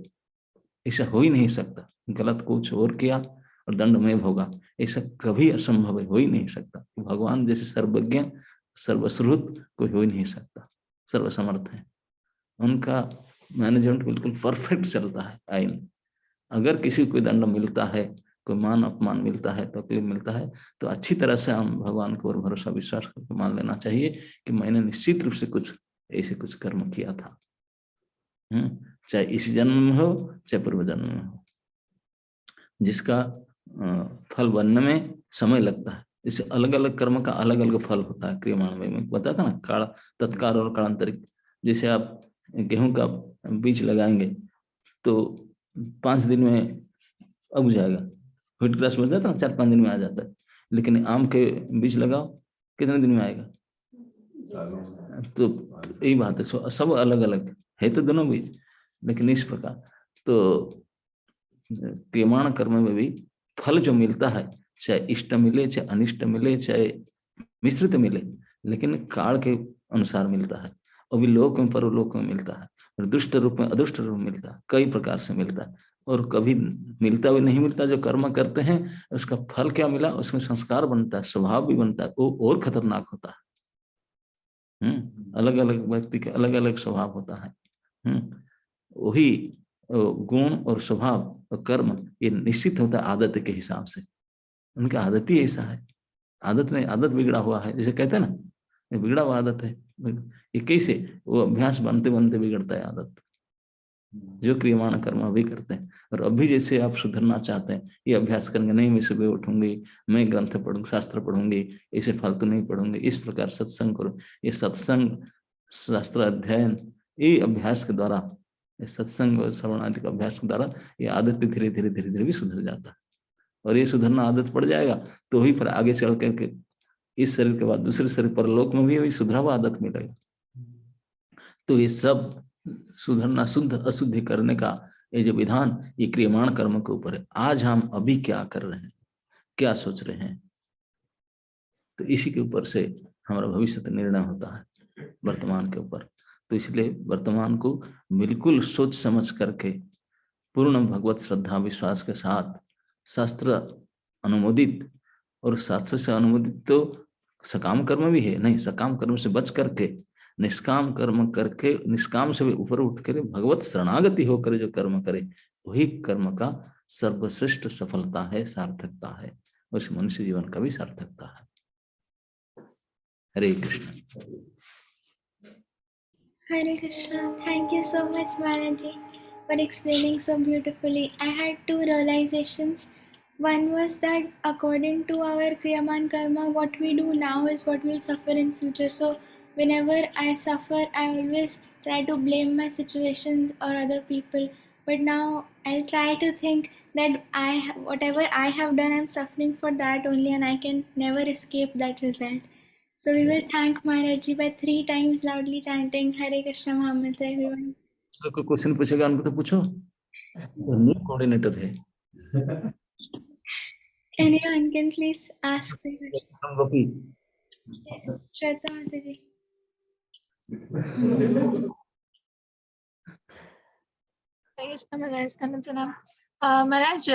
ऐसा हो ही नहीं सकता, गलत कुछ और किया और दंड में भोगा, ऐसा कभी असंभव है, हो ही नहीं सकता। भगवान जैसे सर्वज्ञ सर्वश्रुत कोई हो ही नहीं सकता, सर्वसमर्थ है, उनका मैनेजमेंट बिल्कुल परफेक्ट चलता है आइन। अगर किसी को दंड मिलता है, कोई मान अपमान मिलता है, तकलीफ मिलता है, तो अच्छी तरह से हम भगवान को और भरोसा विश्वास करके मान लेना चाहिए कि मैंने निश्चित रूप से कुछ ऐसे कुछ कर्म किया था, चाहे इस जन्म में हो चाहे पूर्व जन्म में हो, जिसका फल बनने में समय लगता है। जैसे अलग अलग कर्म का अलग अलग फल होता है, क्रियमाण में बताया था ना, काल तत्काल और कालांतरिक। जैसे आप गेहूं का बीज लगाएंगे तो 5 दिन में उग जाएगा, व्हीट ग्रास बन जाता है 4-5 दिन में आ जाता है, लेकिन आम के बीज लगाओ कितने दिन में आएगा। तो यही बात है, सब अलग अलग है तो दोनों बीज, लेकिन इस प्रकार तो क्रियमाण कर्म में भी फल जो मिलता है, चाहे इष्ट मिले चाहे अनिष्ट मिले चाहे मिश्रित मिले, लेकिन काल के अनुसार मिलता है, और भी लोक में परलोक में मिलता है, और दुष्ट रूप में अदुष्ट रूप में मिलता है, कई प्रकार से मिलता है। और कभी मिलता भी नहीं मिलता, जो कर्म करते हैं उसका फल क्या मिला, उसमें संस्कार बनता है, स्वभाव भी बनता है, वो और खतरनाक होता है। अलग अलग व्यक्ति के अलग अलग स्वभाव होता है। वही गुण और स्वभाव और कर्म ये निश्चित होता है आदत के हिसाब से, उनका आदत ही ऐसा है, आदत में आदत बिगड़ा हुआ है, जैसे कहते हैं ना ये बिगड़ा हुआ आदत है, ये कैसे, वो अभ्यास बनते बनते बिगड़ता है आदत, जो क्रियमाण कर्म अभी करते हैं। और अभी जैसे आप सुधरना चाहते हैं, ये अभ्यास करेंगे, नहीं मैं सुबह उठूंगी, मैं ग्रंथ पढ़ूंगी, शास्त्र पढ़ूंगी, ऐसे फालतू नहीं पढ़ूंगी, इस प्रकार सत्संग करो, ये सत्संग शास्त्र अध्ययन, ये अभ्यास के द्वारा, ये सत्संग और श्रवण आदि का अभ्यास के द्वारा ये आदत धीरे धीरे धीरे धीरे भी सुधर जाता है। और ये सुधरना आदत पड़ जाएगा तो ही फिर आगे चल करके इस शरीर के बाद दूसरे शरीर पर लोक में भी वही सुधरा हुआ आदत मिलेगा। तो ये सब सुधरना, शुद्ध अशुद्धि करने का ये जो विधान, ये क्रियमाण कर्म के ऊपर है। आज हम अभी क्या कर रहे हैं, क्या सोच रहे हैं, तो इसी के ऊपर से हमारा भविष्य का निर्णय होता है, वर्तमान के ऊपर। तो इसलिए वर्तमान को बिल्कुल सोच समझ करके पूर्ण भगवत श्रद्धा विश्वास के साथ, शास्त्र अनुमोदित, और शास्त्र से अनुमोदित तो सकाम कर्म भी है, नहीं सकाम कर्म से बच करके निष्काम कर्म करके, निष्काम से भी ऊपर उठ कर भगवत शरणागति होकर जो कर्म करे, वही कर्म का सर्वश्रेष्ठ सफलता है, सार्थकता है, उस मनुष्य जीवन का भी सार्थकता है। हरे Krishna. Hare Krishna. Thank you so much, Manaji, for explaining so beautifully. I had two realizations. One was that according to our Kriyaman Karma, what we do now is what we'll suffer in future. So whenever I suffer, I always try to blame my situations or other people. But now I'll try to think that whatever I have done, I'm suffering for that only, and I can never escape that result. So we will thank Maharaji by 3 times loudly chanting Hare Krishna Mahamantra, everyone. दूसरा कोई question पूछेगा उनको तो पूछो, new coordinator है। Anyone can please ask the question. Gopi, Shweta Mataji. हरे कृष्ण महाराज, धन्य प्रणाम। महाराज,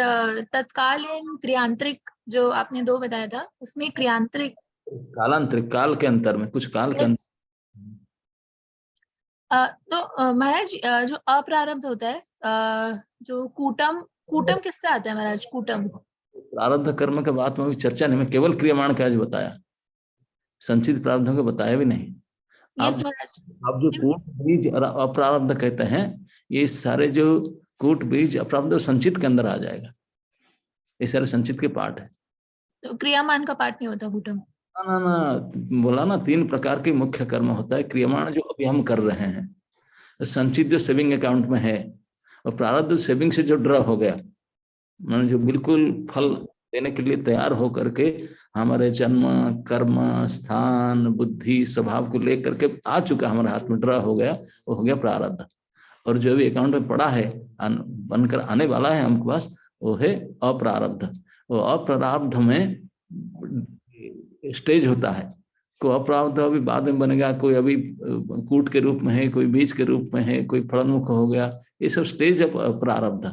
तत्कालीन क्रियांत्रिक जो आपने 2 बताया था, उसमें क्रियांत्रिक कालांतरिक, काल के अंतर में, कुछ काल के अंतर। तो महाराज, जो अप्रारब्ध होता है, जो कूटम किससे आता है महाराज? कूटम प्रारब्ध कर्म के बाद में भी चर्चा नहीं, मैं केवल क्रियमाण का आज बताया, संचित प्रारब्धों को बताया भी नहीं। आप जो कूट बीज और अप्रारब्ध कहते हैं, ये सारे जो कूट बीज अप्रारब्ध संचित के अंदर आ जाएगा, ये सारे संचित के पार्ट है। तो क्रियामान का पार्ट नहीं होता कूटम? ना, बोला ना 3 प्रकार के मुख्य कर्म होता है। क्रियमाण जो अभी हम कर रहे हैं, संचित जो सेविंग अकाउंट में है, और प्रारब्ध सेविंग से जो ड्रा हो गया, मैंने जो बिल्कुल फल देने के लिए तैयार हो करके हमारे जन्म, कर्म, स्थान, बुद्धि, स्वभाव को लेकर के आ चुका, हमारे हाथ में ड्रा हो गया, वो हो गया प्रारब्ध। और जो भी अकाउंट में पड़ा है, बनकर आने वाला है हमके पास, वो है अप्रारब्ध। वो अप्रारब्ध में स्टेज होता है, कोई अप्रारब्ध अभी बाद में बनेगा, कोई अभी कूट के रूप में है, कोई बीज के रूप में है, कोई फलोन्मुख हो गया, ये सब स्टेज है प्रारब्ध।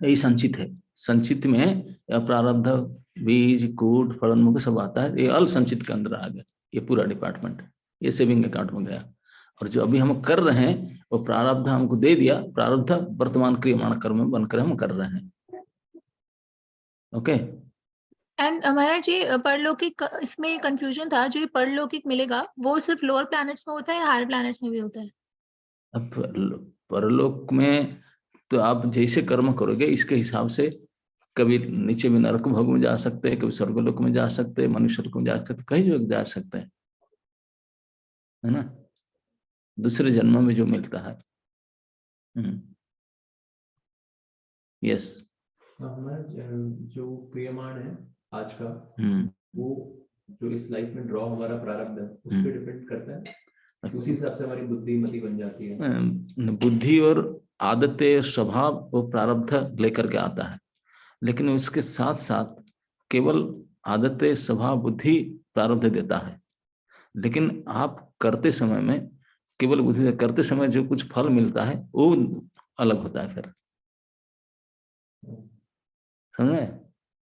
यही संचित है। संचित में प्रारब्ध, बीज, कूट, फलोन्मुख सब आता है, ये अल संचित के अंदर आ गया, ये पूरा डिपार्टमेंट, ये सेविंग अकाउंट में गया। और जो अभी हम कर रहे हैं वो प्रारब्ध हमको दे दिया, प्रारब्ध वर्तमान क्रियमाण कर्म में बनकर हम कर रहे हैं। ओके। एंड हमारा जी परलौकिक, इसमें कंफ्यूजन था, जो परलौकिक मिलेगा वो सिर्फ लोअर प्लैनेट्स में होता है या हायर प्लैनेट्स में भी होता है? अब परलोक में तो आप जैसे कर्म करोगे इसके हिसाब से, कभी नीचे में नरक भोग में जा सकते हैं, कभी स्वर्गलोक में जा सकते हैं, मनुष्य लोक में जा सकते हैं, कहीं जो जा सकते हैं, है ना, दूसरे जन्म में जो मिलता है। यस। हमारा जो क्रियमाण है आज का, वो जो इस लाइफ में ड्रॉ हमारा प्रारब्ध है उस पर डिपेंड करता है, उसी हिसाब से हमारी बुद्धिमती बन जाती है। बुद्धि और आदतें, स्वभाव वो प्रारब्ध लेकर के आता है, लेकिन उसके साथ साथ केवल आदतें, स्वभाव, बुद्धि प्रारब्ध देता है। लेकिन आप करते समय में केवल बुद्धि करते समय जो कुछ फल मिलता है वो अलग होता है। फिर समझे?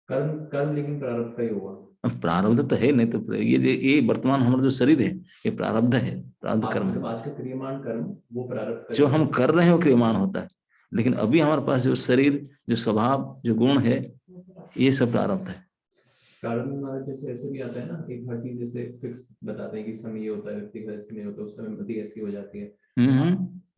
कर्म लेकिन प्रारब्ध का ही होगा। प्रारब्ध तो है नहीं तो ये वर्तमान हमारा जो शरीर है ये प्रारब्ध है, प्रारब्ध कर्म। आज का क्रियमाण कर्म वो प्रारब्ध जो हम कर रहे हैं वो क्रियमाण होता है, लेकिन अभी हमारे पास जो शरीर, जो स्वभाव, जो गुण है, ये सब प्रारब्ध है। प्रारब्ध जैसे ऐसे भी आता है ना, एक हर चीज जैसे फिक्स बताते हैं कि समय ये होता है, व्यक्ति का ऐसे नहीं होता, उस समय मति ऐसी हो जाती है।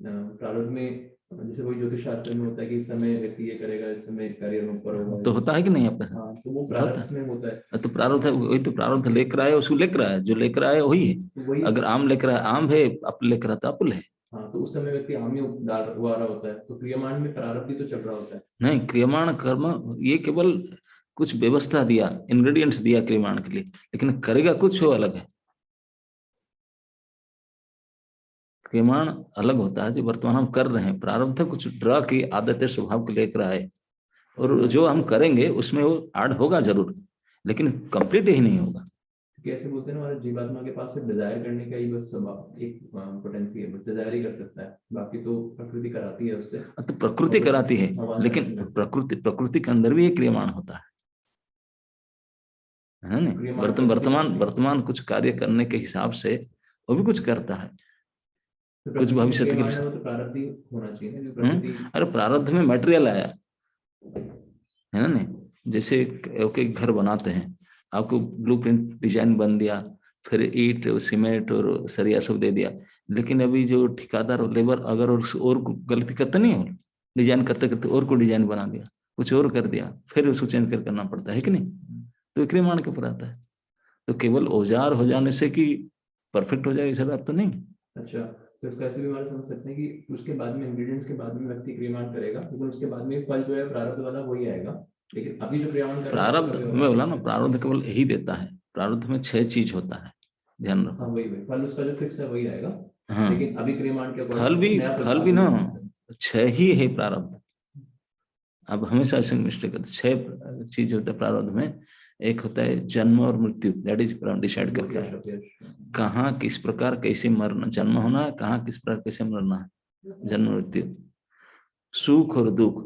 प्रारब्ध में जैसे वही ज्योतिष शास्त्र में होता है कि इस समय व्यक्ति ये करेगा, इस समय करियर में ऊपर होगा, तो होता है कि नहीं आपका? हाँ, तो वो प्रारब्ध में होता है। तो प्रारब्ध है, वही तो प्रारब्ध लेकर आया, उसको लेकर आया, जो लेकर आया वही है। अगर आम लेकर आया आम है, एप्पल लेकर आता एप्पल है। हाँ, तो उस समय व्यक्ति आम ही उगा रहा होता है, तो क्रियमाण में प्रारब्ध ही तो चल रहा होता है। नहीं, क्रियमाण कर्म ये केवल कुछ व्यवस्था दिया, इंग्रेडिएंट्स दिया क्रियमाण के लिए, लेकिन करेगा कुछ वो अलग है। क्रियमाण अलग होता है, जो वर्तमान हम कर रहे हैं, प्रारब्ध कुछ ड्रा की आदतें, स्वभाव को लेकर आए, और जो हम करेंगे उसमें वो ऐड होगा जरूर, लेकिन कंप्लीट ही नहीं होगा। कैसे बोलते हैं हमारे जीवात्मा के पास सिर्फ डिजायर करने का ही बस स्वभाव, एक पोटेंसी है, बस डिजायर ही कर सकता है, बाकी तो प्रकृति कराती है उससे। तो प्रकृति कराती है, लेकिन प्रकृति के अंदर भी एक क्रियमाण होता है ना। वर्तमान कुछ कार्य करने के हिसाब से वो भी कुछ करता है, कुछ भविष्य के लिए। तो प्रारब्ध ही होना चाहिए। अरे प्रारब्ध में मटेरियल आया, है ना नहीं? जैसे ओके घर बनाते हैं, आपको ब्लूप्रिंट डिजाइन बन दिया, फिर ईंट सीमेंट और सरिया सब दे दिया, लेकिन अभी जो ठेकेदार और लेबर अगर और गलती करते नहीं हो, डिजाइन करते करते और को डिजाइन बना दिया, कुछ और कर दिया, फिर उसको चेंज कर करना पड़ता है कि नहीं? तो विक्रयमाण के ऊपर आता है। तो केवल औजार हो जाने से कि परफेक्ट हो जाएगा इस बात तो नहीं। अच्छा, तो इसका ऐसे भी हमारे समझ सकते हैं कि उसके बाद में इंग्रेडिएंट्स के बाद में व्यक्ति क्रियामान करेगा, लेकिन उसके बाद में फल जो है प्रारब्ध वाला वही आएगा, लेकिन अभी जो क्रियामान कर रहा है प्रारब्ध में बोला ना, प्रारब्ध केवल यही देता है, प्रारब्ध में 6 चीज होता है, ध्यान रखो। हाँ वही फल उसका जो फिक्स है वही आएगा, हाँ, लेकिन अभी क्रियामान के फल भी ना 6 ही है प्रारब्ध। अब हमेशा ऐसे मिस्टेक करते, 6 चीज होता है प्रारब्ध में। एक होता है जन्म और मृत्यु, दैट इज डिसाइड करके है कहाँ किस प्रकार कैसे मरना, जन्म होना है, कहाँ किस प्रकार कैसे मरना है, जन्म मृत्यु। सुख और दुख,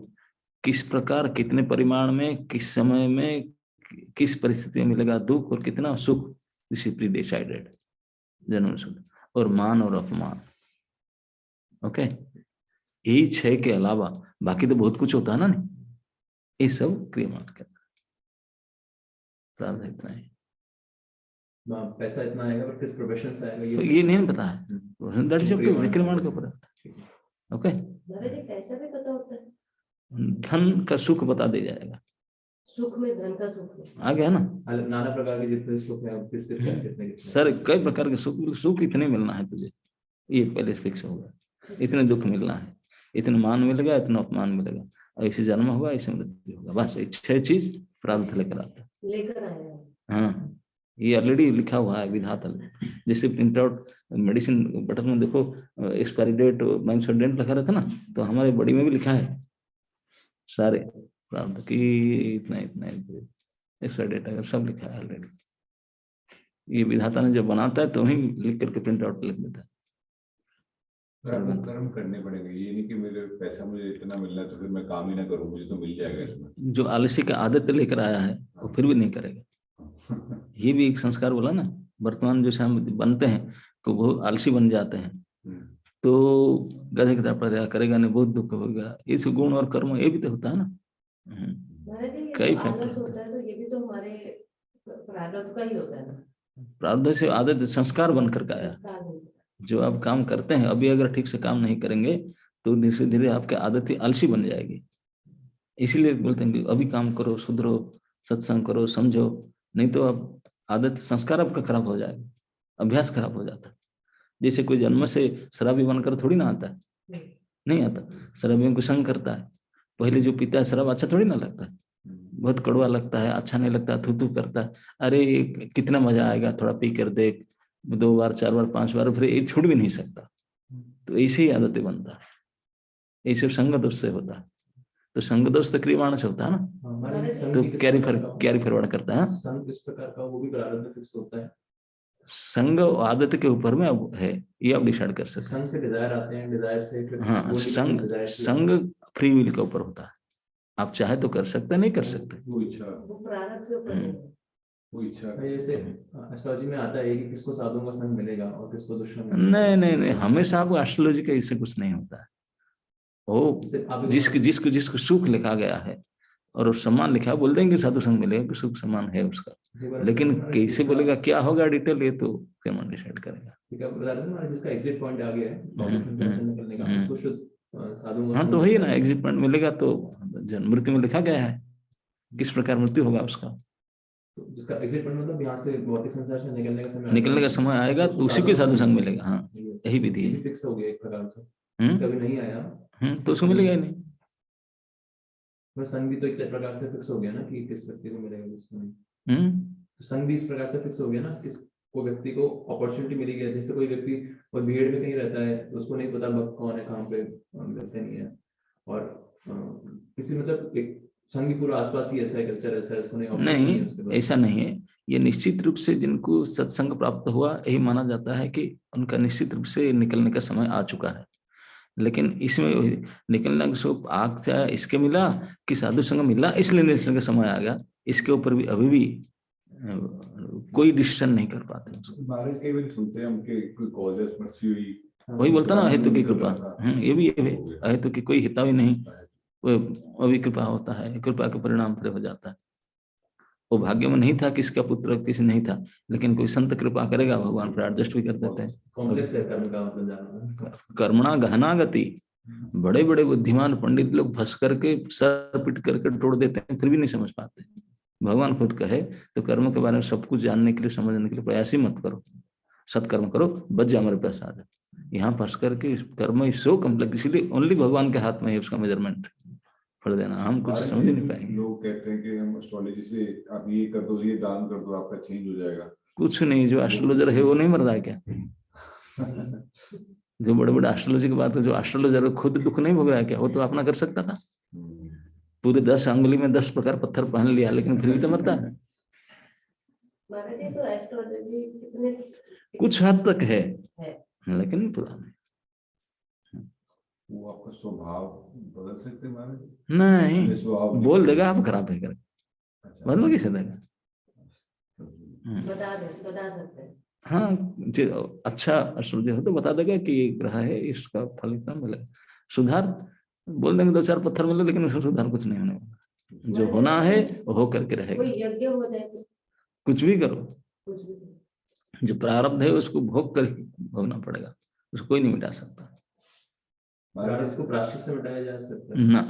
किस प्रकार कितने परिमाण में किस समय में किस परिस्थिति में मिलेगा दुख और कितना सुख, दिस इज प्री डिसाइडेड, जन्म सुख। और मान और अपमान, ओके, यही 6 के अलावा बाकी तो बहुत कुछ होता है ना, नहीं? ये सब क्रियामान के प्रारब्ध इतना है। पैसा इतना आएगा, पर किस प्रोफेशन से आएगा तो ये नहीं पता है, दैट इज विक्रयमाण के ऊपर, ओके। पैसा भी पता होता है, धन का सुख बता दिया जाएगा, सुख में धन का सुख आ गया ना? नाना प्रकार के जितने सुख है कितने सर कई प्रकार के सुख, सुख इतने मिलना है तुझे, ये पहले फिक्स होगा, इतने दुख मिलना है, इतना मान मिलेगा, इतना अपमान मिलेगा, ऐसे जन्म होगा, ऐसे मृत्यु होगा, बस 6 चीज प्रारब्ध लेकर आता है। लेकर आया। हाँ, ये ऑलरेडी लिखा हुआ है विधाता ने। जैसे प्रिंट आउट मेडिसिन बटन में देखो एक्सपायरी डेट माइनस डेट लिखा रहता है ना, तो हमारे बॉडी में भी लिखा है सारे प्रारब्ध की, इतना इतना एक्सपायरी डेट अगर सब लिखा है ऑलरेडी। ये विधाता ने जब बनाता है तो ही लिख करके प्रिंट आउट लिख देता है। कर्म करने पड़ेंगे, ये नहीं कि मेरे पैसा मुझे इतना मिलना है तो फिर मैं काम ही ना करूं, मुझे तो मिल जाएगा इसमें। जो आलसी का आदत लेकर आया है वो फिर भी नहीं करेगा, ये भी एक संस्कार बोला ना। वर्तमान जो हम बनते हैं तो बहुत आलसी बन जाते हैं, तो गधे की तरह प्रजा करेगा नहीं, बहुत दुख होगा। इस गुण और कर्म ये भी तो होता है ना, कई आलस होता है, तो ये भी तो हमारे प्रारब्ध का ही होता है ना। प्रारब्ध से आदत संस्कार बन करके आया। जो आप काम करते हैं अभी अगर ठीक से काम नहीं करेंगे तो धीरे धीरे आपकी आदत ही आलसी बन जाएगी। इसीलिए बोलते हैं कि अभी काम करो, सुधरो, सत्संग करो, समझो, नहीं तो अब आदत संस्कार आपका खराब हो जाएगा, अभ्यास खराब हो जाता है। जैसे कोई जन्म से शराबी बनकर थोड़ी ना आता है, नहीं आता, शराबियों को संग करता है। पहले जो पीता है शराब अच्छा थोड़ी ना लगता है, बहुत कड़वा लगता है, अच्छा नहीं लगता, थू थू करता है, अरे कितना मजा आएगा थोड़ा पी कर देख, 2 बार 4 बार 5 बार, फिर ये छूट भी नहीं सकता। तो ऐसे ही आदतें बनता है, ऐसे संग दोष से होता है। तो संग दोष तो क्रियमाण से होता है ना, तो कैरी फॉरवर्ड करता है। संग किस प्रकार का, वो भी प्रारब्ध में फिक्स होता है। संग आदत के ऊपर में अब है, ये आप डिसाइड कर सकते हैं। संग से डिजायर आते हैं, डिजायर से फिर हाँ, संग फ्री विल के ऊपर होता है, आप चाहे तो कर सकते हैं, नहीं कर सकते, वो इच्छा, वो प्रारब्ध के ऊपर है। वो इच्छा। जैसे एस्ट्रोलॉजी में आता है कि किसको साधुओं का संग मिलेगा और किसको दुष्मन। नहीं, हमेशा आपको एस्ट्रोलॉजी का इससे कुछ नहीं होता है। वो जिसको सुख लिखा गया है और सम्मान लिखा है, बोल देंगे साधु संग मिलेगा कि सुख सम्मान है उसका, लेकिन कैसे बोलेगा क्या होगा डिटेल, ये तो कर्म डिसाइड करेगा। जिसका एग्जिट पॉइंट आ गया है निकलने का, उसको शुद्ध साधु। हाँ, तो वही ना, एग्जिट पॉइंट मिलेगा तो मृत्यु में लिखा गया है किस प्रकार मृत्यु होगा उसका। जिसका एग्जिट पॉइंट मतलब यहाँ से भौतिक संसार से निकलने का समय आएगा तो उसी के साधु संग मिलेगा। हाँ, यही विधि है। फिक्स हो गया एक प्रकार से, कभी नहीं आया तो उसको मिलेगा ही नहीं। पर संग भी तो एक प्रकार से फिक्स हो गया ना कि किस व्यक्ति को मिलेगा, किसको नहीं। तो संग भी इस प्रकार से फिक्स हो गया ना, किस को व्यक्ति को अपॉर्चुनिटी मिली गई। जैसे कोई व्यक्ति और भीड़ में कहीं रहता है तो उसको नहीं पता भक्त कौन है, कहाँ पे व्यक्ति नहीं है, और किसी मतलब एक संग पूरा आसपास ही ऐसा है, कल्चर ऐसा है, उसको नहीं, ऐसा नहीं है। ये निश्चित रूप से जिनको सत्संग प्राप्त हुआ यही माना जाता है कि उनका निश्चित रूप से निकलने का समय आ चुका है। लेकिन इसमें निकलने का सब आग चाहे इसके मिला कि साधु संग मिला इसलिए निकलने का समय आ गया, इसके ऊपर भी अभी भी कोई डिसीजन नहीं कर पाते। सुनते हैं उनके कोई कॉजेस मर्सी हुई, वही बोलता ना, हेतु की कृपा। ये भी है, हेतु की कोई हितावी नहीं, वो अभी कृपा होता है, कृपा के परिणाम फिर हो जाता है। वो भाग्य में नहीं था, किसका पुत्र किसी नहीं था, लेकिन कोई संत कृपा करेगा, भगवान फिर एडजस्ट भी कर देते हैं। कॉम्प्लेक्स है कर्म का मतलब जानना। कर्मणा गहना गति, बड़े बड़े बुद्धिमान पंडित लोग फंस करके सर पिट करके तोड़ देते हैं, फिर भी नहीं समझ पाते। भगवान खुद कहे तो कर्म के बारे में सब कुछ जानने के लिए, समझने के लिए प्रयास ही मत करो, सत्कर्म करो, बच जा मेरे पास आ जाए। यहाँ फंस करके कर्म इज सो कम्प्लेक्स, इसीलिए ओनली भगवान के हाथ में है उसका मेजरमेंट, फल देना, हम कुछ समझ ही नहीं पाएंगे। लोग कहते हैं कि हम एस्ट्रोलॉजी से आप ये कर दो, ये दान कर दो, आपका चेंज हो जाएगा। कुछ नहीं, जो एस्ट्रोलॉजर है वो नहीं मर रहा है क्या? जो बड़े बड़े एस्ट्रोलॉजी की बात है, जो एस्ट्रोलॉजर खुद दुख नहीं भोग रहा है क्या? वो तो अपना कर सकता था, पूरे 10 अंगुली में 10 प्रकार पत्थर पहन लिया, लेकिन फिर भी तो मरता है। महाराज जी तो एस्ट्रोलॉजी कितने कुछ हद तक है, लेकिन पूरा नहीं। वो आपका स्वभाव बदल सकते हैं महाराज? नहीं, स्वभाव बोल देगा आप खराब है कर, बदल कैसे देगा? बता सकते हैं। हाँ, अच्छा एस्ट्रोलॉजर है तो बता देगा कि ये ग्रह है, इसका फल इतना मिलेगा। सुधार बोल देंगे 2-4 पत्थर मिले, लेकिन उसमें सुधार कुछ नहीं होने वाला। जो होना है वो हो करके रहेगा। कोई यज्ञ हो जाए तो कुछ भी करो, कुछ भी। जो प्रारब्ध है उसको भोग कर भोगना पड़ेगा, उसको कोई नहीं मिटा सकता। महाराज इसको प्रायश्चित से मिटाया जा सकता है ना,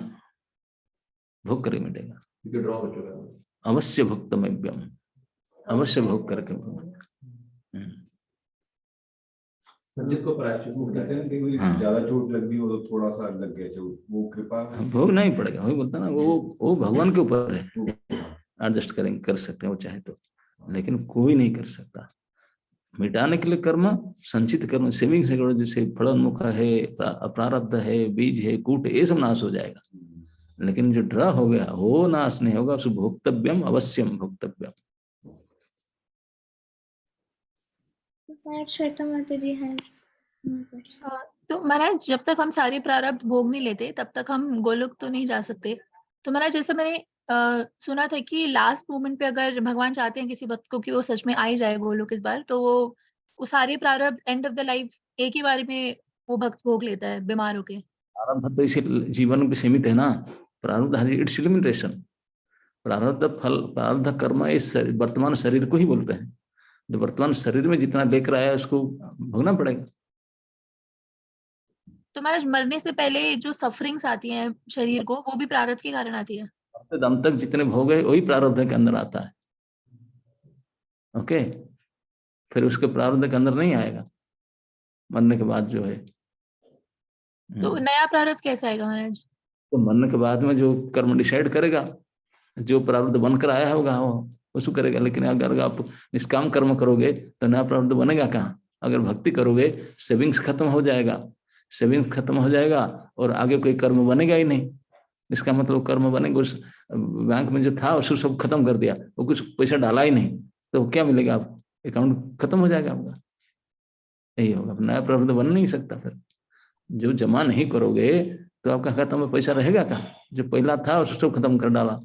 भोग कर ही मिटेगा, क्योंकि ड्रॉ हो चुका है। अवश्य भुक्तमव्यम, अवश्य भोग करके जिसको प्रायश्चित वो कहते हैं कि हाँ। ज्यादा चोट लग गई हो तो थोड़ा सा लग गया चोट, वो कृपा भोग नहीं पड़ेगा, वही बोलता ना, वो भगवान के ऊपर है, एडजस्ट करेंगे, कर सकते हैं वो चाहे तो, लेकिन कोई नहीं कर सकता। मिटाने के लिए कर्म, संचित कर्म, सेविंग से करो, जैसे फलोन्मुख है, प्रारब्ध है, बीज है, कूट, ये सब नाश हो जाएगा, लेकिन जो ड्रा हो गया वो नाश नहीं होगा, उसको भोक्तव्यम, अवश्यम भोक्तव्यम। श्वेता माता जी है। तो महाराज जब तक हम सारे प्रारब्ध भोग नहीं लेते तब तक हम गोलोक तो नहीं जा सकते। तो महाराज जैसे मैंने सुना था कि लास्ट मोमेंट पे अगर भगवान चाहते हैं किसी भक्त को कि वो सच में आ ही जाए गोलोक इस बार, तो वो सारे प्रारब्ध एंड ऑफ द लाइफ एक ही बार में वो भक्त भोग लेता है बीमार होके। प्रारब्ध तो इसे जीवन में सीमित है ना, प्रारब्ध इट्स लिमिटेशन। प्रारब्ध फल, प्रारब्ध कर्म इस वर्तमान शरीर को ही बोलते हैं, तो वर्तमान शरीर में जितना लेकर आया उसको भोगना पड़ेगा। तो महाराज मरने से पहले जो सफरिंग्स आती हैं शरीर को, वो भी प्रारब्ध के कारण आती है? दम तक जितने भोगे वही प्रारब्ध के अंदर आता है। ओके, फिर उसके प्रारब्ध के अंदर नहीं आएगा मरने के बाद जो है। तो नया प्रारब्ध कैसे आएगा महाराज? तो मरने के बाद में जो कर्म डिसाइड करेगा, जो प्रारब्ध बनकर आया होगा वो उसको करेगा। लेकिन अगर आप निष्काम कर्म करोगे तो नया प्रारब्ध बनेगा कहाँ? अगर भक्ति करोगे सेविंग्स खत्म हो जाएगा, सेविंग्स खत्म हो जाएगा और आगे कोई कर्म बनेगा ही नहीं। इसका मतलब कर्म बनेगा, उस बैंक में जो था उसको सब खत्म कर दिया, वो कुछ पैसा डाला ही नहीं, तो क्या मिलेगा आपको? अकाउंट खत्म हो जाएगा आपका, यही होगा। नया प्रारब्ध बन नहीं सकता। फिर जो जमा नहीं करोगे तो आपका खाता में पैसा रहेगा कहाँ? जो पहला था उसको सब खत्म कर डाला,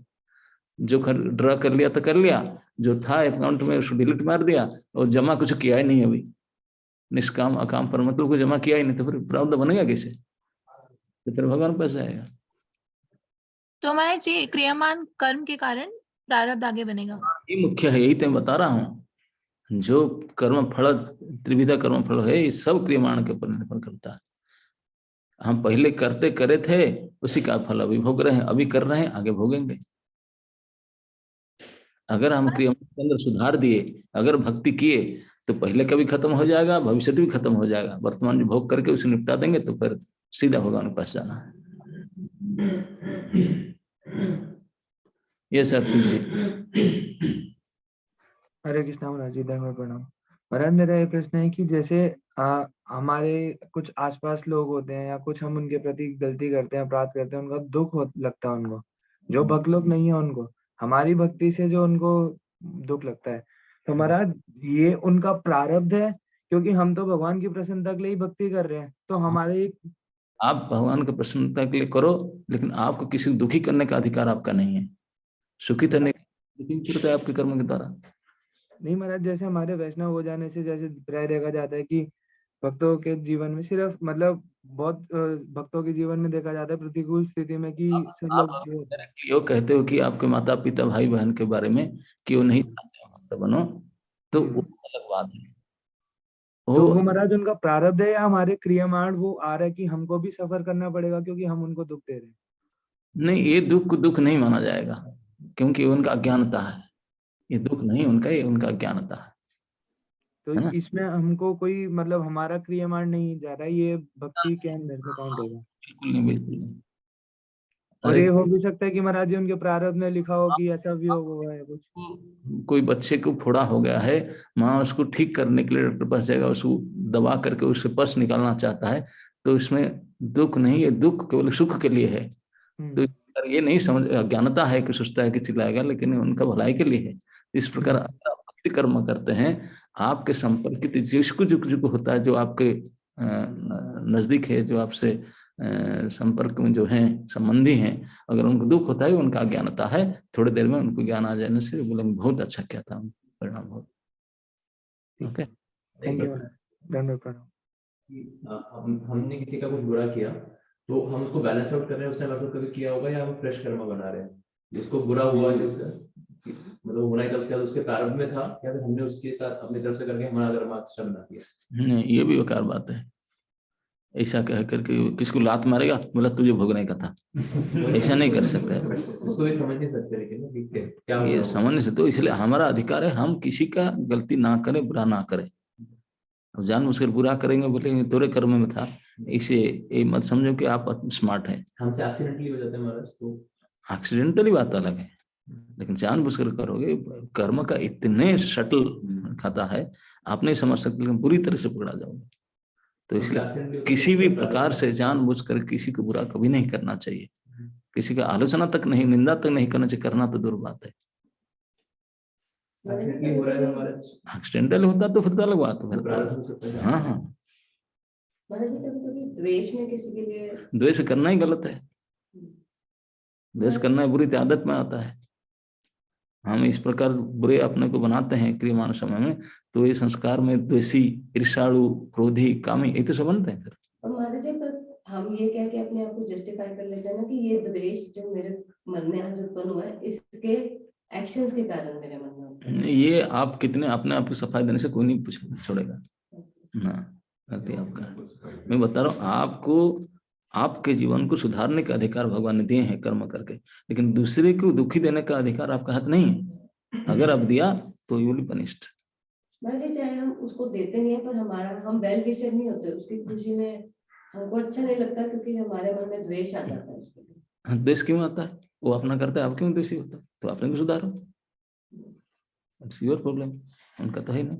जो ड्रा कर लिया तो कर लिया, जो था अकाउंट में उसको डिलीट मार दिया, और जमा कुछ किया ही नहीं अभी। निष्काम अकाम पर मतलब को जमा किया ही नहीं, तो फिर प्रारब्ध बनेगा कैसे? तो फिर भगवान पैसा आएगा। तो हमारे जी क्रियामान कर्म के कारण प्रारब्ध आगे बनेगा, ये मुख्य है, यही तो मैं बता रहा हूँ। जो कर्म फल, त्रिविधा कर्म फल है, ये सब क्रियमाण के ऊपर निर्भर करता है। हम पहले करते करे थे, उसी का फल अभी भोग रहे हैं, अभी कर रहे हैं, आगे भोगेंगे। अगर हम क्रिया के अंदर सुधार दिए, अगर भक्ति किए, तो पहले का भी खत्म हो जाएगा, भविष्य भी खत्म हो जाएगा। वर्तमान जो भोग करके उसे निपटा देंगे तो फिर सीधा भगवान के पास जाना है। ये सर जी। हरे कृष्णा महाराज जी, धर्म प्रणाम। महाराज मेरा ये प्रश्न है कि जैसे हमारे कुछ आसपास लोग होते हैं या कुछ हम उनके प्रति गलती करते हैं, अपराध करते हैं, उनका दुख लगता है उनको, जो भक्त लोग नहीं है उनको हमारी भक्ति से जो उनको दुख लगता है, तो महाराज ये उनका प्रारब्ध है? क्योंकि हम तो भगवान की प्रसन्नता के लिए ही भक्ति कर रहे हैं, तो हमारे आप भगवान की प्रसन्नता के लिए करो, लेकिन आपको किसी को दुखी करने का अधिकार आपका नहीं है। सुखी करने का आपके कर्म के द्वारा नहीं महाराज। जैसे हमारे वैष्णव हो जाने से जैसे प्राय देखा जाता है कि भक्तों के जीवन में सिर्फ मतलब बहुत भक्तों के जीवन में देखा जाता है प्रतिकूल स्थिति में कि सब आप लोग जो directly वो कहते हो कि आपके माता पिता भाई बहन के बारे में कि वो नहीं चाहते हो भक्त बनो, तो जी, वो अलग बात है। तो वो वो महाराज उनका प्रारब्ध है या हमारे क्रियामाण वो आ रहा है कि हमको भी सफर करना पड़ेगा क्योंकि हम उनको दुख दे रहे हैं। नहीं, ये दुख को दुख नहीं माना जाएगा, क्योंकि उनका अज्ञानता है। ये दुख नहीं उनका, ये उनका अज्ञानता तो है ना। इसमें हमको कोई मतलब हमारा क्रियामाण नहीं जा रहा है, ये भक्ति के अंदर में काउंट होगा। बिल्कुल नहीं, बिल्कुल नहीं। और अरे ये हो भी सकता है कि महाराज जी उनके प्रारब्ध में लिखा हो कि ऐसा भी हुआ है कुछ। कोई बच्चे को फोड़ा हो गया है, माँ उसको ठीक करने के लिए डॉक्टर पास जाएगा, उसको दबा करके उससे पस निकालना चाहता है, तो इसमें दुख नहीं है, दुख केवल सुख के लिए है। तो ये नहीं समझ, अज्ञानता है कि सोचता है कि चिल्लाएगा, लेकिन उनका भलाई के लिए है। इस प्रकार अगर आप भक्ति कर्म करते हैं, आपके संपर्कित जिसको जो जो होता है, जो आपके नजदीक है, जो आपसे संपर्क में जो हैं, संबंधी हैं, अगर उनको दुख होता है, उनका अज्ञानता है, थोड़ी देर में उनको ज्ञान आ जाने से बोले बहुत अच्छा किया था, परिणाम बहुत। ओके, थैंक यू महाराज, धन्यवाद प्रणाम। हमने किसी का कुछ बुरा किया तो हम उसको बैलेंस आउट कर रहे हैं, उसने बैलेंस आउट कभी किया होगा, या हम फ्रेश कर्म बना रहे हैं। जिसको बुरा हुआ जो उसका मतलब होना ही था, उसके बाद उसके प्रारंभ में था, या फिर हमने उसके साथ अपनी तरफ से करके हमारा कर्म अच्छा बना दिया। नहीं, ये भी बेकार बात है। ऐसा कह करके किसको लात मारेगा, बोला तुझे भोगने का था, ऐसा नहीं कर सकते। उसको ये समझ नहीं सकते, लेकिन ठीक है, क्या ये हुआ समझने से, तो इसलिए हमारा अधिकार है, हम किसी का गलती ना करें, बुरा ना करें। अब जानबूझकर बुरा करेंगे, बोलेंगे तेरे कर्म में था, इसे ये मत समझो कि आप स्मार्ट है। हमसे एक्सीडेंटली हो जाता है महाराज, तो एक्सीडेंटली बात अलग है, लेकिन जानबूझकर करोगे, कर्म का इतने शटल खाता है, आप नहीं समझ सकते, लेकिन पूरी तरह से पकड़ा जाओगे। तो इसलिए किसी भी प्रकार से जानबूझकर किसी को बुरा कभी नहीं करना चाहिए, किसी का आलोचना तक नहीं, निंदा तक नहीं करना चाहिए, करना तो दूर बात है। एक्सीडेंटली हो रहा है हमारा, एक्सीडेंटल होता तो फिर तो अलग बात है, अपराध हो सकता है। हाँ हाँ, महाराज जी कभी कभी द्वेष में किसी के लिए द्वेष करना ही गलत है, द्वेष करना बुरी आदत में आता है। हम इस प्रकार बुरे अपने को बनाते हैं क्रियमाण समय में, तो ये संस्कार में द्वेषी, ईर्षाणु, क्रोधी, कामी, ये तो सब बनते हैं फिर। और महाराज जी पर हम ये कह के अपने आप को जस्टिफाई कर लेते हैं ना कि ये द्वेष जो मेरे मन में आज उत्पन्न हुआ है, इसके एक्शंस के कारण मेरे मन में उत्पन्न हुआ है। ये आप कितने अपने आप को सफाई देने से कोई नहीं छोड़ेगा ना, गलती आपका। मैं बता रहा हूँ आपको, आपके जीवन को सुधारने का अधिकार भगवान ने दिए हैं कर्म करके, लेकिन दूसरे को दुखी देने का अधिकार आपका हाथ नहीं है। अगर आप दिया तो यू विल बी पनिश्ड। महाराज जी चाहे हम उसको देते नहीं है, पर हमारा हम वेल विशर नहीं होते उसकी खुशी में, हमको अच्छा नहीं लगता क्योंकि हमारे मन में द्वेष आ जाता है उसके लिए। द्वेष क्यों आता है? वो अपना करता है, आप क्यों द्वेषी होता है? तो आपने को सुधारो, इट्स योर प्रॉब्लम, उनका तो है ना।